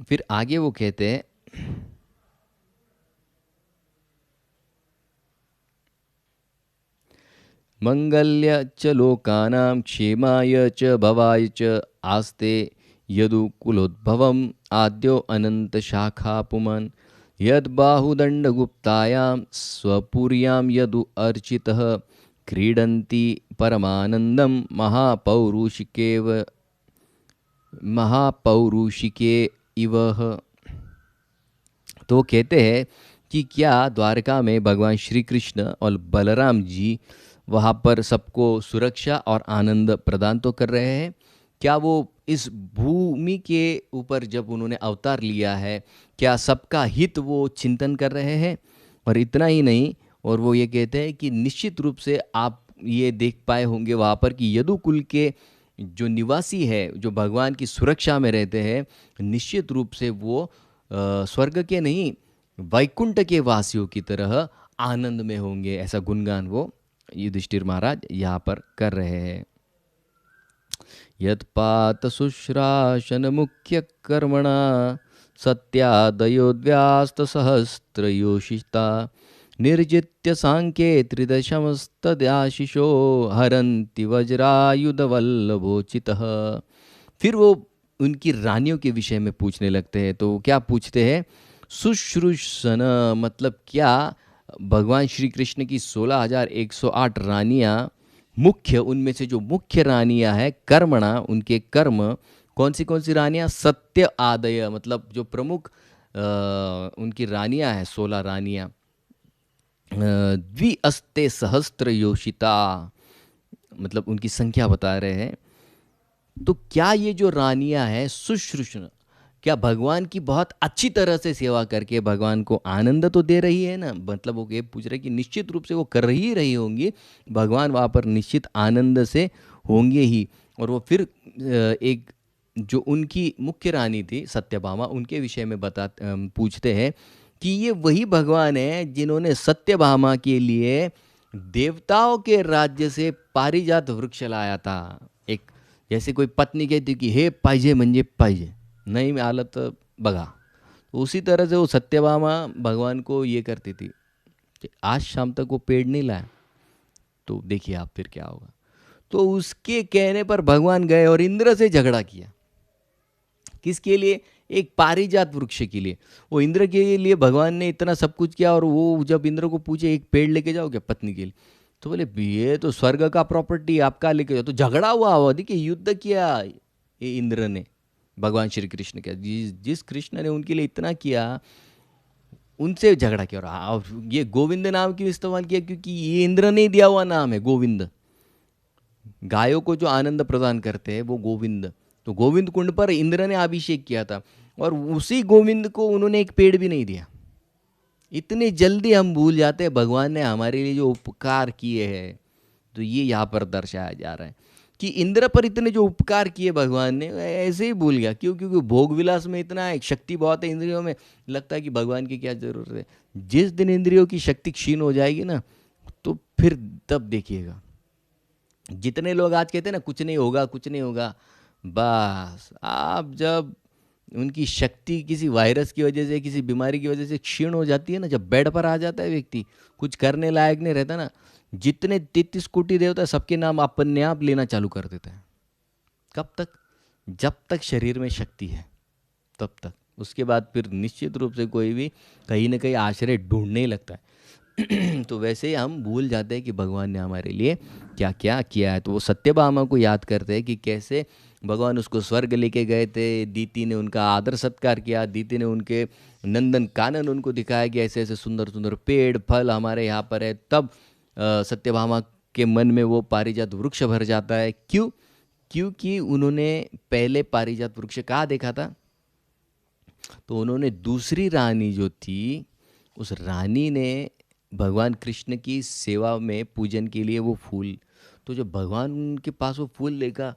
फिर आगे वो कहते हैं, मंगल्य च लोकानां क्षेमाय च भवाय च आस्ते यदुकुलोद्भवम् आद्यो अनंत शाखा पुमन् यद बाहुदंडगुप्तायां स्वपुर्यां यदु अर्चितः क्रीडन्ति परमानंदम महापौरुषिके इवह। तो वो कहते हैं कि क्या द्वारका में भगवान श्री कृष्ण और बलराम जी वहाँ पर सबको सुरक्षा और आनंद प्रदान तो कर रहे हैं, क्या वो इस भूमि के ऊपर जब उन्होंने अवतार लिया है क्या सबका हित वो चिंतन कर रहे हैं। और इतना ही नहीं, और वो ये कहते हैं कि निश्चित रूप से आप ये देख पाए होंगे वहाँ पर कि यदुकुल के जो निवासी है, जो भगवान की सुरक्षा में रहते हैं, निश्चित रूप से वो स्वर्ग के नहीं वैकुंठ के वासियों की तरह आनंद में होंगे। ऐसा गुणगान वो युधिष्ठिर महाराज यहाँ पर कर रहे हैं। यत्पात शुश्रासन मुख्य कर्मणा सत्यादयोद्व्यास्त सहस्त्र योषिता निर्जित्य सांख्ये त्रिदशमस्तदाशिषो हरन्ति वज्रायुधवल्लभोचितः। फिर वो उनकी रानियों के विषय में पूछने लगते हैं। तो क्या पूछते हैं, शुश्रूषण मतलब क्या भगवान श्री कृष्ण की 16,108 रानियाँ, मुख्य उनमें से जो मुख्य रानियाँ हैं कर्मणा उनके कर्म, कौन सी रानियाँ, सत्य आदय मतलब जो प्रमुख उनकी रानियाँ हैं 16 रानियाँ, द्विअस्ते सहस्त्र योषिता मतलब उनकी संख्या बता रहे हैं। तो क्या ये जो रानियां हैं शुश्रूषण, क्या भगवान की बहुत अच्छी तरह से सेवा करके भगवान को आनंद तो दे रही है ना, मतलब वो ये पूछ रहे कि निश्चित रूप से वो कर ही रही होंगी, भगवान वहाँ पर निश्चित आनंद से होंगे ही। और वो फिर एक जो उनकी मुख्य रानी थी सत्यभामा, उनके विषय में पूछते हैं कि ये वही भगवान है जिन्होंने सत्यभामा के लिए देवताओं के राज्य से पारिजात वृक्ष लाया था। एक जैसे कोई पत्नी कहती कि हे पाहिजे म्हणजे पाहिजे, नहीं में आलं तर बघा, तो उसी तरह से वो सत्यभामा भगवान को ये करती थी कि आज शाम तक वो पेड़ नहीं लाया तो देखिए आप फिर क्या होगा। तो उसके कहने पर भगवान गए और इंद्र से झगड़ा किया। किसके लिए, एक पारिजात वृक्ष के लिए। वो इंद्र के लिए भगवान ने इतना सब कुछ किया, और वो जब इंद्र को पूछे एक पेड़ लेके जाओ क्या पत्नी के लिए, तो बोले ये तो स्वर्ग का प्रॉपर्टी आपका लेके जाओ। तो झगड़ा हुआ, देखिए युद्ध किया ये इंद्र ने भगवान श्री कृष्ण का, जिस कृष्ण ने उनके लिए इतना किया उनसे झगड़ा किया। और ये गोविंद नाम क्यों इस्तेमाल किया, क्योंकि ये इंद्र ने दिया हुआ नाम है गोविंद। गायों को जो आनंद प्रदान करते हैं वो गोविंद, तो गोविंद कुंड पर इंद्र ने अभिषेक किया था, और उसी गोविंद को उन्होंने एक पेड़ भी नहीं दिया। इतने जल्दी हम भूल जाते हैं भगवान ने हमारे लिए जो उपकार किए हैं। तो ये यहाँ पर दर्शाया जा रहा है कि इंद्र पर इतने जो उपकार किए भगवान ने, ऐसे ही भूल गया। क्यों, क्योंकि भोग विलास में इतना है, शक्ति बहुत है इंद्रियों में, लगता है कि भगवान की क्या जरूरत है। जिस दिन इंद्रियों की शक्ति क्षीण हो जाएगी ना, तो फिर तब देखिएगा। जितने लोग आज कहते हैं ना कुछ नहीं होगा कुछ नहीं होगा, बस आप जब उनकी शक्ति किसी वायरस की वजह से, किसी बीमारी की वजह से क्षीण हो जाती है ना, जब बेड पर आ जाता है व्यक्ति, कुछ करने लायक नहीं रहता ना, जितने 33 कोटि देवता सबके नाम अपने आप लेना चालू कर देता है। कब तक? जब तक शरीर में शक्ति है तब तक। उसके बाद फिर निश्चित रूप से कोई भी कहीं ना कहीं आश्रय ढूंढने ही लगता है। तो वैसे ही हम भूल जाते हैं कि भगवान ने हमारे लिए क्या क्या किया है। तो वो सत्यभामा को याद करते हैं कि कैसे भगवान उसको स्वर्ग लेके गए थे, दीति ने उनका आदर सत्कार किया, दीति ने उनके नंदन कानन उनको दिखाया कि ऐसे ऐसे सुंदर सुंदर पेड़ फल हमारे यहाँ पर है। तब सत्यभामा के मन में वो पारिजात वृक्ष भर जाता है। क्यों? क्योंकि उन्होंने पहले पारिजात वृक्ष कहाँ देखा था? तो उन्होंने दूसरी रानी जो थी, उस रानी ने भगवान कृष्ण की सेवा में पूजन के लिए वो फूल, तो जब भगवान के पास वो फूल देखा,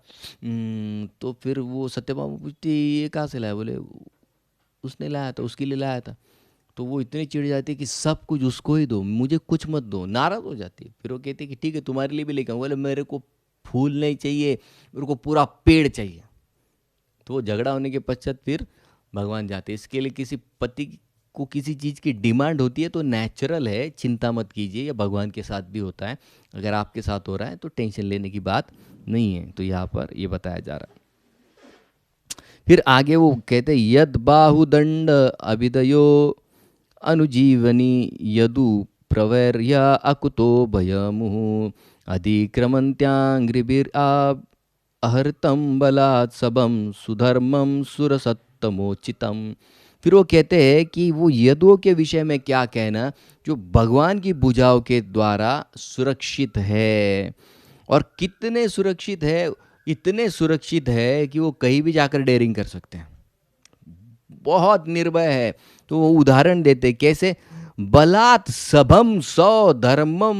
तो फिर वो सत्यभामा पूछती ये कहाँ से लाया? बोले उसने लाया था, उसके लिए लाया था। तो वो इतनी चिढ़ जाती है कि सब कुछ उसको ही दो, मुझे कुछ मत दो, नाराज़ हो जाती है। फिर वो कहती है कि ठीक है तुम्हारे लिए भी लेकर आऊँ। बोले मेरे को फूल नहीं चाहिए, मेरे को पूरा पेड़ चाहिए। तो वो झगड़ा होने के पश्चात फिर भगवान जाते हैं। इसके लिए किसी पति को किसी चीज़ की डिमांड होती है तो नेचुरल है, चिंता मत कीजिए। ये भगवान के साथ भी होता है, अगर आपके साथ हो रहा है तो टेंशन लेने की बात नहीं है। तो यहाँ पर ये बताया जा रहा है। फिर आगे वो कहते हैं यद बाहुदंड अभिदयो अनुजीवनी यदु प्रवैर्य अकुतो भयमुः अधिक्रमन्त्यांग्रिभिर अहर्तम बलात् सबम सुधर्मम सुरसत्तमोचितम। फिर वो कहते हैं कि वो यदुओं के विषय में क्या कहना, जो भगवान की भुजाओं के द्वारा सुरक्षित है। और कितने सुरक्षित है? इतने सुरक्षित है कि वो कहीं भी जाकर डेयरिंग कर सकते हैं, बहुत निर्भय है। तो वो उदाहरण देते कैसे, बलात् सबम सौ धर्मम,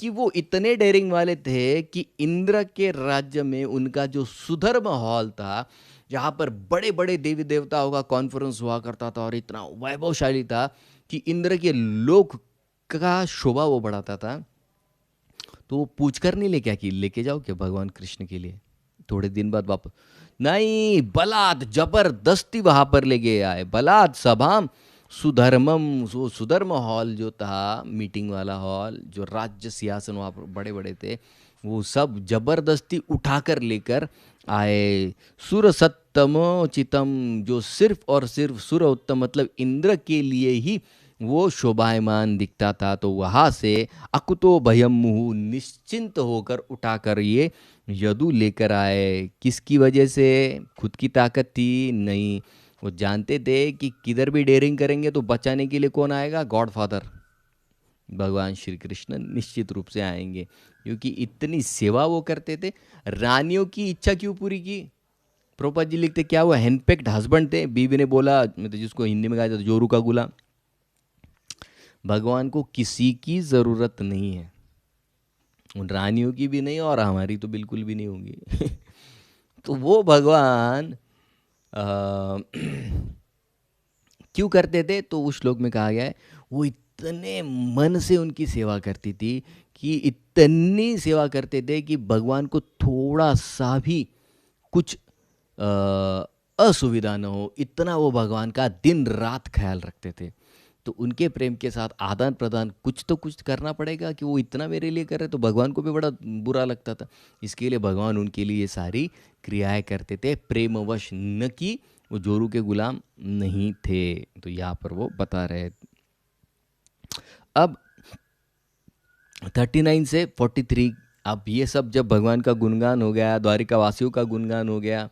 कि वो इतने डेयरिंग वाले थे कि इंद्र के राज्य में उनका जो सुधर्म हॉल था, जहाँ पर बड़े बड़े देवी देवताओं का कॉन्फ्रेंस हुआ करता था और इतना वैभवशाली था कि इंद्र के लोक का शोभा वो बढ़ाता था। तो वो पूछ कर नहीं लेके कि लेके जाओ क्या भगवान कृष्ण के लिए, थोड़े दिन बाद वापस नहीं, बलात् जबरदस्ती वहां पर लेके आए। बलात् सभाम सुधर्मम, वो सुधर्म हॉल जो था, मीटिंग वाला हॉल, जो राज्य सिंहासन वहाँ पर बड़े बड़े थे, वो सब जबरदस्ती उठाकर लेकर आए। सुर सत्तमो चितम, जो सिर्फ और सिर्फ सुर उत्तम मतलब इंद्र के लिए ही वो शोभायमान दिखता था। तो वहाँ से अकुतो भयम मुहु, निश्चिंत होकर उठाकर ये यदु लेकर आए। किसकी वजह से? खुद की ताकत थी? नहीं, वो जानते थे कि किधर भी डेयरिंग करेंगे तो बचाने के लिए कौन आएगा? गॉड फादर भगवान श्री कृष्ण निश्चित रूप से आएंगे, क्योंकि इतनी सेवा वो करते थे। रानियों की इच्छा क्यों पूरी की? प्रोपा जी लिखते क्या वो हैंडपेक्ड हस्बैंड थे। बीवी ने बोला, मतलब जिसको हिंदी में कहा जाता जोरू का गुलाम। भगवान को किसी की ज़रूरत नहीं है, उन रानियों की भी नहीं और हमारी तो बिल्कुल भी नहीं होगी। तो वो भगवान क्यों करते थे? तो उस श्लोक में कहा गया है वो इतने मन से उनकी सेवा करती थी, कि इतनी सेवा करते थे कि भगवान को थोड़ा सा भी कुछ असुविधा न हो, इतना वो भगवान का दिन रात ख्याल रखते थे। तो उनके प्रेम के साथ आदान प्रदान कुछ तो कुछ करना पड़ेगा, कि वो इतना मेरे लिए कर रहे, तो भगवान को भी बड़ा बुरा लगता था। इसके लिए भगवान उनके लिए ये सारी क्रियाएं करते थे, प्रेमवश, न कि वो जोरू के गुलाम नहीं थे। तो यहाँ पर वो बता रहे। अब 39 से 43, अब ये सब जब भगवान का गुणगान हो गया, द्वारिका वासियों का गुणगान हो गया,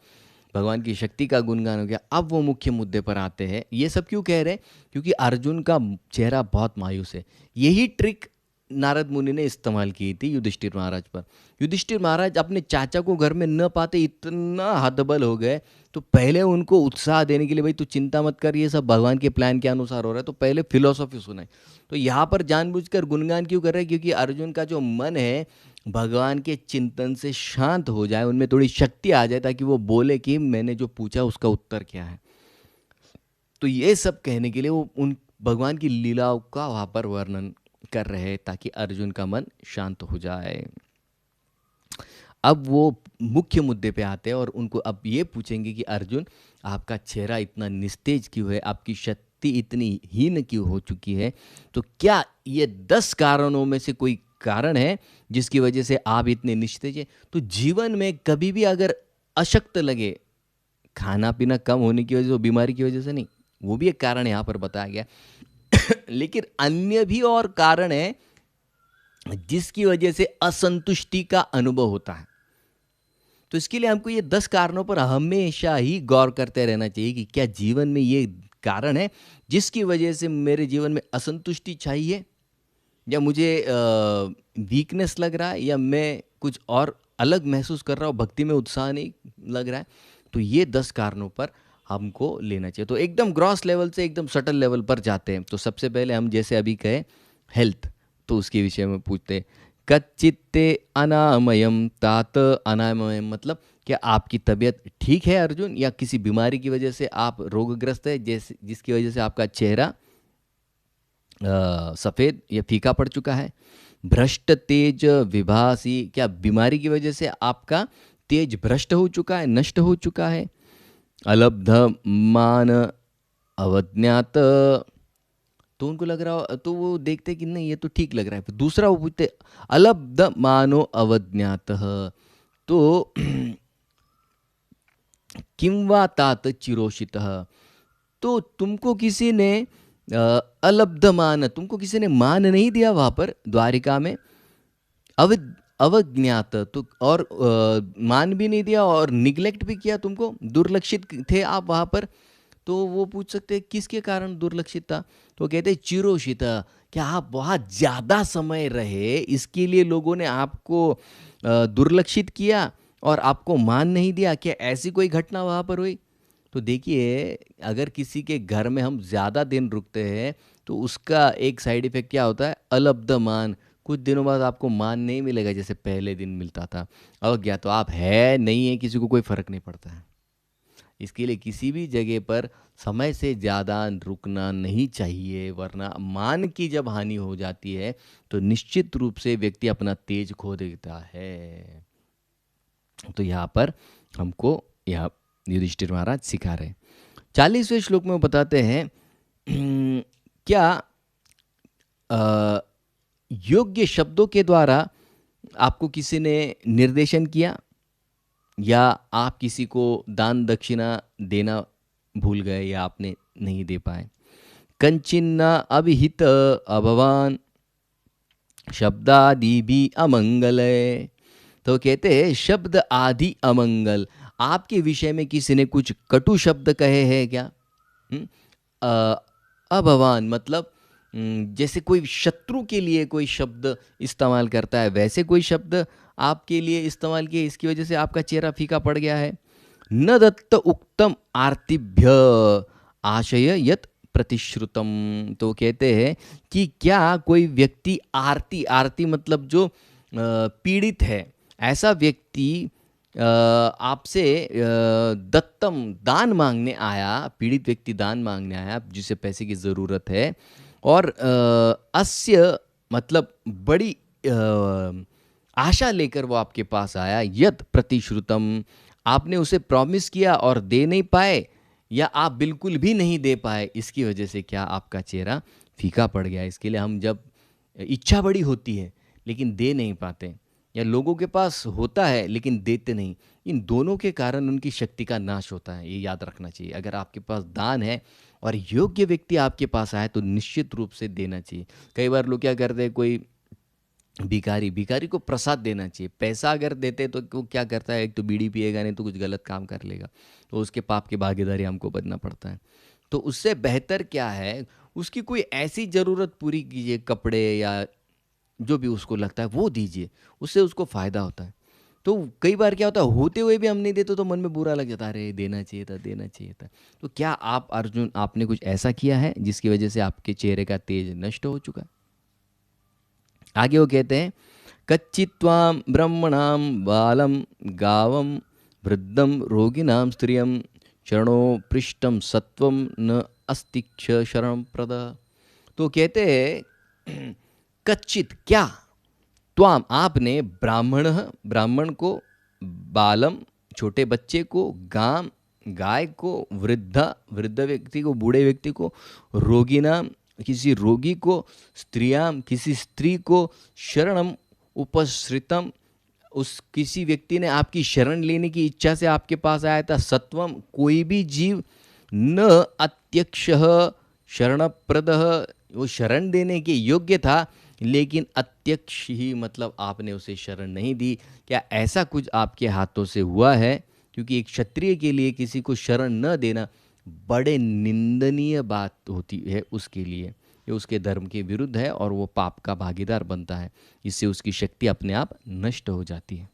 भगवान की शक्ति का गुणगान हो गया, अब वो मुख्य मुद्दे पर आते हैं। ये सब क्यों कह रहे हैं? क्योंकि अर्जुन का चेहरा बहुत मायूस है। यही ट्रिक नारद मुनि ने इस्तेमाल की थी युधिष्ठिर महाराज पर। युधिष्ठिर महाराज अपने चाचा को घर में न पाते इतना हतबल हो गए, तो पहले उनको उत्साह देने के लिए, भाई तू चिंता मत कर, ये सब भगवान के प्लान के अनुसार हो रहा है, तो पहले फिलोसॉफी सुनाई। तो यहाँ पर जानबूझकर गुणगान क्यों कर रहे हैं? क्योंकि अर्जुन का जो मन है भगवान के चिंतन से शांत हो जाए, उनमें थोड़ी शक्ति आ जाए, ताकि वो बोले कि मैंने जो पूछा उसका उत्तर क्या है। तो ये सब कहने के लिए वो उन भगवान की लीलाओं का वहाँ पर वर्णन कर रहे हैं, ताकि अर्जुन का मन शांत हो जाए। अब वो मुख्य मुद्दे पे आते हैं और उनको अब ये पूछेंगे कि अर्जुन, आपका चेहरा इतना निस्तेज क्यों है, आपकी शक्ति इतनी हीन क्यों हो चुकी है? तो क्या ये 10 कारणों में से कोई कारण है जिसकी वजह से आप इतने निस्तेज हैं। तो जीवन में कभी भी अगर अशक्त लगे, खाना पीना कम होने की वजह से, बीमारी की वजह से नहीं, वो भी एक कारण यहाँ पर बताया गया लेकिन अन्य भी और कारण है जिसकी वजह से असंतुष्टि का अनुभव होता है। तो इसके लिए हमको ये 10 कारणों पर हमेशा ही गौर करते रहना चाहिए कि क्या जीवन में ये कारण है जिसकी वजह से मेरे जीवन में असंतुष्टि चाहिए, या मुझे वीकनेस लग रहा है, या मैं कुछ और अलग महसूस कर रहा हूँ, भक्ति में उत्साह नहीं लग रहा है। तो ये 10 कारणों पर हमको लेना चाहिए। तो एकदम ग्रॉस लेवल से एकदम सटल लेवल पर जाते हैं। तो सबसे पहले हम जैसे अभी कहे हेल्थ, तो उसके विषय में पूछते हैं। कच्चित्ते अनामयम तात, अनामयम मतलब क्या आपकी तबीयत ठीक है अर्जुन, या किसी बीमारी की वजह से आप रोगग्रस्त है, जैसे जिसकी वजह से आपका चेहरा सफ़ेद या फीका पड़ चुका है। भ्रष्ट तेज विभासी, क्या बीमारी की वजह से आपका तेज भ्रष्ट हो चुका है, नष्ट हो चुका है। अलब्ध मान अवज्ञात, तो उनको लग रहा, तो वो देखते कि नहीं ये तो ठीक लग रहा है। फिर दूसरा वो पूछते अलब्ध मानो अवज्ञात, तो किं वा तात चिरोषित, तो तुमको किसी ने अलब्ध मान, तुमको किसी ने मान नहीं दिया वहाँ पर द्वारिका में, अवज्ञात, तो और मान भी नहीं दिया और निग्लेक्ट भी किया, तुमको दुर्लक्षित थे आप वहाँ पर। तो वो पूछ सकते हैं किसके कारण दुर्लक्षित था, तो कहते हैं चिरोषित, क्या आप बहुत ज़्यादा समय रहे इसके लिए लोगों ने आपको दुर्लक्षित किया और आपको मान नहीं दिया, क्या ऐसी कोई घटना वहाँ पर हुई। तो देखिए अगर किसी के घर में हम ज़्यादा दिन रुकते हैं तो उसका एक साइड इफ़ेक्ट क्या होता है, अलब्ध मान, कुछ दिनों बाद आपको मान नहीं मिलेगा जैसे पहले दिन मिलता था। अवज्ञा तो आप है नहीं है, किसी को कोई फ़र्क नहीं पड़ता है। इसके लिए किसी भी जगह पर समय से ज़्यादा रुकना नहीं चाहिए, वरना मान की जब हानि हो जाती है तो निश्चित रूप से व्यक्ति अपना तेज खो देता है। तो यहाँ पर हमको यह युधिष्ठिर महाराज सिखा रहे हैं। 40वें श्लोक में वो बताते हैं क्या योग्य शब्दों के द्वारा आपको किसी ने निर्देशन किया, या आप किसी को दान दक्षिणा देना भूल गए या आपने नहीं दे पाए। कंचिन्ना अभिहित अभवान शब्दादि भी अमंगल है, तो कहते हैं शब्द आदि अमंगल, आपके विषय में किसी ने कुछ कटु शब्द कहे हैं क्या। अभवान मतलब जैसे कोई शत्रु के लिए कोई शब्द इस्तेमाल करता है, वैसे कोई शब्द आपके लिए इस्तेमाल किए, इसकी वजह से आपका चेहरा फीका पड़ गया है। न दत्त उक्तम आर्तिभ्य आशय यत प्रतिश्रुतम, तो कहते हैं कि क्या कोई व्यक्ति आरती, आरती मतलब जो पीड़ित है, ऐसा व्यक्ति आपसे दत्तम दान मांगने आया, पीड़ित व्यक्ति दान मांगने आया जिसे पैसे की ज़रूरत है, और अस्य मतलब बड़ी आशा लेकर वो आपके पास आया, यत प्रतिश्रुतम आपने उसे प्रॉमिस किया और दे नहीं पाए, या आप बिल्कुल भी नहीं दे पाए, इसकी वजह से क्या आपका चेहरा फीका पड़ गया। इसके लिए हम जब इच्छा बड़ी होती है लेकिन दे नहीं पाते, या लोगों के पास होता है लेकिन देते नहीं, इन दोनों के कारण उनकी शक्ति का नाश होता है, ये याद रखना चाहिए। अगर आपके पास दान है और योग्य व्यक्ति आपके पास आए तो निश्चित रूप से देना चाहिए। कई बार लोग क्या करते हैं, कोई भिखारी को प्रसाद देना चाहिए। पैसा अगर देते तो वो क्या करता है, एक तो बीड़ी पिएगा, नहीं तो कुछ गलत काम कर लेगा, तो उसके पाप की भागीदारी हमको बनना पड़ता है। तो उससे बेहतर क्या है, उसकी कोई ऐसी ज़रूरत पूरी कीजिए, कपड़े या जो भी उसको लगता है वो दीजिए, उससे उसको फ़ायदा होता है। तो कई बार क्या होता है, होते हुए भी हम नहीं देते तो मन में बुरा लग जाता है, अरे देना चाहिए था, देना चाहिए था। तो क्या आप अर्जुन आपने कुछ ऐसा किया है जिसकी वजह से आपके चेहरे का तेज नष्ट हो चुका है। आगे वो कहते हैं कच्चित्वाम ब्रह्मणाम बालम गावम वृद्धम रोगिणाम स्त्रियम शरणो पृष्ठम सत्वम न अस्तिक्ष शरण प्रद, तो कहते हैं कच्चित क्या, त्वाम आपने ब्राह्मण को, बालम छोटे बच्चे को, गाम गाय को, वृद्ध व्यक्ति को, बूढ़े व्यक्ति को, रोगिना किसी रोगी को, स्त्रियाम किसी स्त्री को, शरणम उपसृतम उस किसी व्यक्ति ने आपकी शरण लेने की इच्छा से आपके पास आया था, सत्वम कोई भी जीव, न अत्यक्ष शरणप्रद वो शरण देने के योग्य था लेकिन अत्यक्ष ही मतलब आपने उसे शरण नहीं दी। क्या ऐसा कुछ आपके हाथों से हुआ है? क्योंकि एक क्षत्रिय के लिए किसी को शरण न देना बड़े निंदनीय बात होती है उसके लिए, ये उसके धर्म के विरुद्ध है और वो पाप का भागीदार बनता है, इससे उसकी शक्ति अपने आप नष्ट हो जाती है।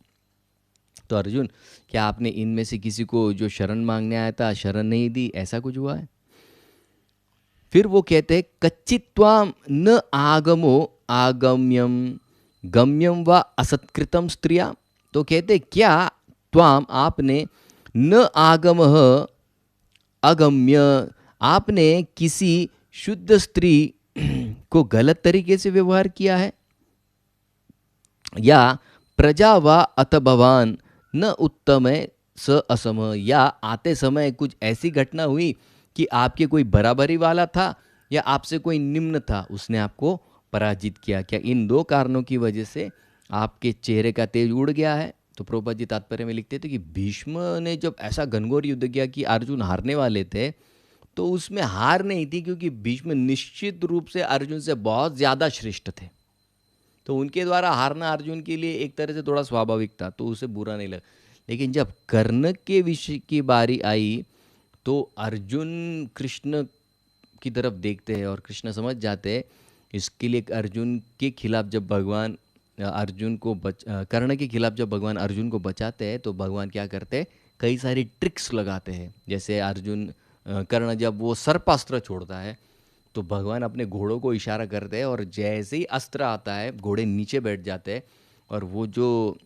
तो अर्जुन, क्या आपने इनमें से किसी को जो शरण मांगने आया था शरण नहीं दी, ऐसा कुछ हुआ है? फिर वो कहते हैं कच्चित्वाम न आगमो आगम्यम गम्यम व असत्कृतम स्त्रिया। तो कहते क्या त्वाम आपने न आगम अगम्य आपने किसी शुद्ध स्त्री को गलत तरीके से व्यवहार किया है, या प्रजा व अत भवान न उत्तम स असम या आते समय कुछ ऐसी घटना हुई कि आपके कोई बराबरी वाला था या आपसे कोई निम्न था, उसने आपको पराजित किया। क्या इन दो कारणों की वजह से आपके चेहरे का तेज उड़ गया है? तो प्रभुपाद जी तात्पर्य में लिखते थे कि भीष्म ने जब ऐसा घनघोर युद्ध किया कि अर्जुन हारने वाले थे, तो उसमें हार नहीं थी क्योंकि भीष्म निश्चित रूप से अर्जुन से बहुत ज़्यादा श्रेष्ठ थे, तो उनके द्वारा हारना अर्जुन के लिए एक तरह से थोड़ा स्वाभाविक था, तो उसे बुरा नहीं लगा। लेकिन जब कर्ण के विषय की बारी आई तो अर्जुन कृष्ण की तरफ देखते हैं और कृष्ण समझ जाते हैं, इसके लिए अर्जुन के खिलाफ जब भगवान अर्जुन को कर्ण के खिलाफ जब भगवान अर्जुन को बचाते हैं तो भगवान क्या करते हैं, कई सारी ट्रिक्स लगाते हैं। जैसे अर्जुन कर्ण जब वो सर्पास्त्र छोड़ता है तो भगवान अपने घोड़ों को इशारा करते हैं और जैसे ही अस्त्र आता है घोड़े नीचे बैठ जाते हैं और वो जो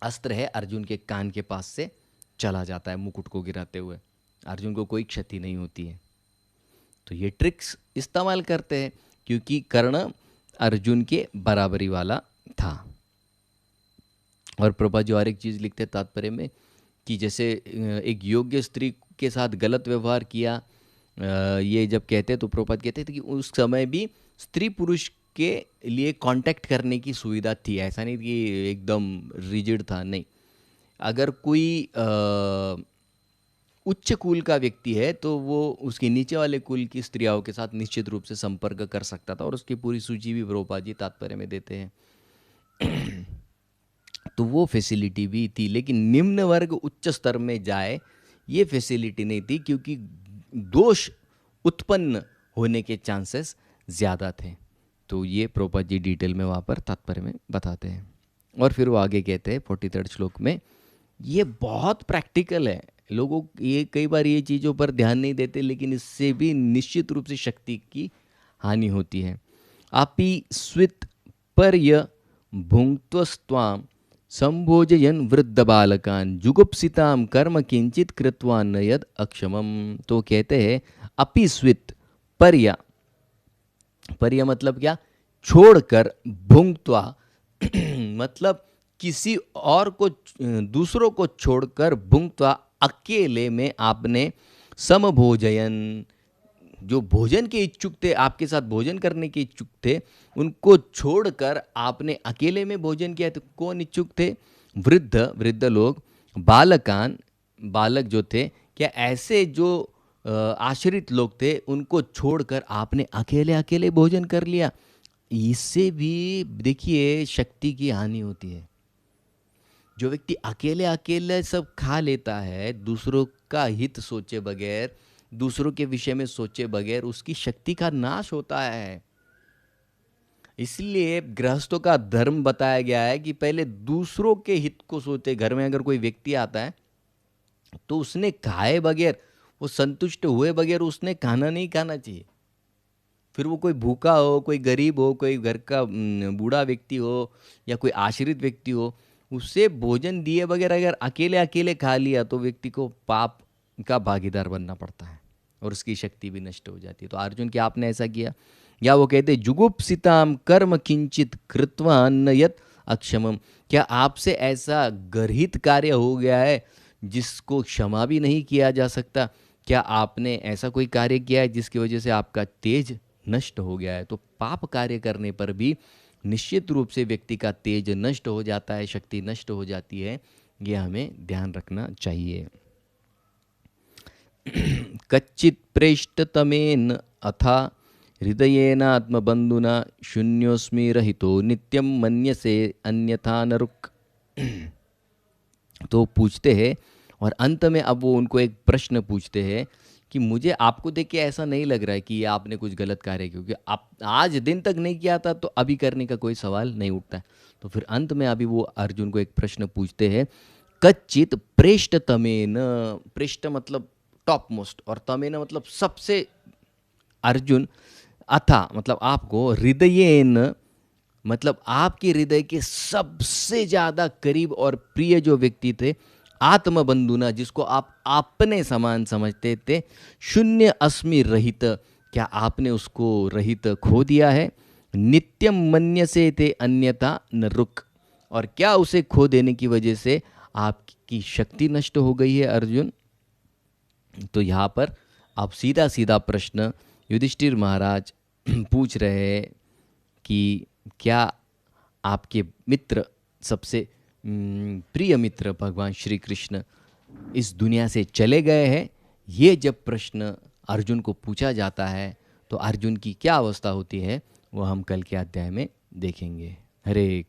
अस्त्र है अर्जुन के कान के पास से चला जाता है मुकुट को गिराते हुए, अर्जुन को कोई क्षति नहीं होती है। तो ये ट्रिक्स इस्तेमाल करते हैं क्योंकि कर्ण अर्जुन के बराबरी वाला था। और प्रभा जो हर एक चीज़ लिखते तात्पर्य में कि जैसे एक योग्य स्त्री के साथ गलत व्यवहार किया, ये जब कहते तो प्रभुपाद कहते थे कि उस समय भी स्त्री पुरुष के लिए कांटेक्ट करने की सुविधा थी, ऐसा नहीं कि एकदम रिजिड था, नहीं। अगर कोई उच्च कुल का व्यक्ति है तो वो उसके नीचे वाले कुल की स्त्रियों के साथ निश्चित रूप से संपर्क कर सकता था और उसकी पूरी सूची भी प्रभुपाद जी तात्पर्य में देते हैं। तो वो फैसिलिटी भी थी, लेकिन निम्न वर्ग उच्च स्तर में जाए ये फैसिलिटी नहीं थी क्योंकि दोष उत्पन्न होने के चांसेस ज़्यादा थे। तो ये प्रभुपाद जी डिटेल में वहाँ पर तात्पर्य में बताते हैं। और फिर वो आगे कहते हैं 43 श्लोक में, ये बहुत प्रैक्टिकल है, लोगों ये कई बार ये चीज़ों पर ध्यान नहीं देते लेकिन इससे भी निश्चित रूप से शक्ति की हानि होती है। अपि स्वित पर्य भुंक्त्वस्त्वां संभोजयन वृद्ध बालकान जुगुप्सिताम कर्म किंचित कृत्वा न यद अक्षमम। तो कहते हैं अपि स्वित पर्या, पर्या मतलब क्या, छोड़कर, भुंक्त्वा मतलब किसी और को दूसरों को छोड़कर, भुंक्त्वा अकेले में आपने, समभोजयन जो भोजन के इच्छुक थे, आपके साथ भोजन करने के इच्छुक थे, उनको छोड़कर आपने अकेले में भोजन किया। तो कौन इच्छुक थे? वृद्ध लोग, बालकान बालक जो थे, क्या ऐसे जो आश्रित लोग थे उनको छोड़कर आपने अकेले अकेले भोजन कर लिया। इससे भी देखिए शक्ति की हानि होती है। जो व्यक्ति अकेले अकेले सब खा लेता है, दूसरों का हित सोचे बगैर, दूसरों के विषय में सोचे बगैर, उसकी शक्ति का नाश होता है। इसलिए गृहस्थों का धर्म बताया गया है कि पहले दूसरों के हित को सोचे। घर में अगर कोई व्यक्ति आता है तो उसने खाए बगैर, वो संतुष्ट हुए बगैर उसने खाना नहीं खाना चाहिए। फिर वो कोई भूखा हो, कोई गरीब हो, कोई घर का बूढ़ा व्यक्ति हो या कोई आश्रित व्यक्ति हो, उससे भोजन दिए बगैर अगर अकेले अकेले खा लिया तो व्यक्ति को पाप का भागीदार बनना पड़ता है और उसकी शक्ति भी नष्ट हो जाती है। तो अर्जुन क्या आपने ऐसा किया? या वो कहते जुगुप्सिताम कर्म किंचित कृत्वा न यत अक्षमम, क्या आपसे ऐसा गर्हित कार्य हो गया है जिसको क्षमा भी नहीं किया जा सकता? क्या आपने ऐसा कोई कार्य किया है जिसकी वजह से आपका तेज नष्ट हो गया है। तो पाप कार्य करने पर भी निश्चित रूप से व्यक्ति का तेज नष्ट हो जाता है, शक्ति नष्ट हो जाती है। ये हमें ध्यान रखना चाहिए। कच्चित प्रेष्टतमेन अथा हृदयेन आत्मबंधुना शून्योस्मि रहितो नित्यम मन्यसे अन्यथा नरुक। तो पूछते हैं, और अंत में अब वो उनको एक प्रश्न पूछते हैं कि मुझे आपको देख के ऐसा नहीं लग रहा है कि ये आपने कुछ गलत कार्य किया, क्योंकि आप आज दिन तक नहीं किया था तो अभी करने का कोई सवाल नहीं उठता है। तो फिर अंत में अभी वो अर्जुन को एक प्रश्न पूछते हैं, कच्चित प्रेष्ठ तमेन। प्रेष्ठ मतलब टॉप मोस्ट, और तमेन मतलब सबसे। अर्जुन, अथा मतलब आपको, हृदयेन मतलब आपके हृदय के सबसे ज्यादा करीब और प्रिय जो व्यक्ति थे, आत्मबंधुना जिसको आप अपने समान समझते थे, शून्य अस्मि रहित, क्या आपने उसको रहित खो दिया है? नित्यम मन्य से थे अन्यथा न रुक, और क्या उसे खो देने की वजह से आपकी शक्ति नष्ट हो गई है अर्जुन? तो यहाँ पर आप सीधा सीधा प्रश्न युधिष्ठिर महाराज पूछ रहे हैं कि क्या आपके मित्र, सबसे प्रिय मित्र भगवान श्री कृष्ण इस दुनिया से चले गए हैं? ये जब प्रश्न अर्जुन को पूछा जाता है तो अर्जुन की क्या अवस्था होती है वो हम कल के अध्याय में देखेंगे। हरे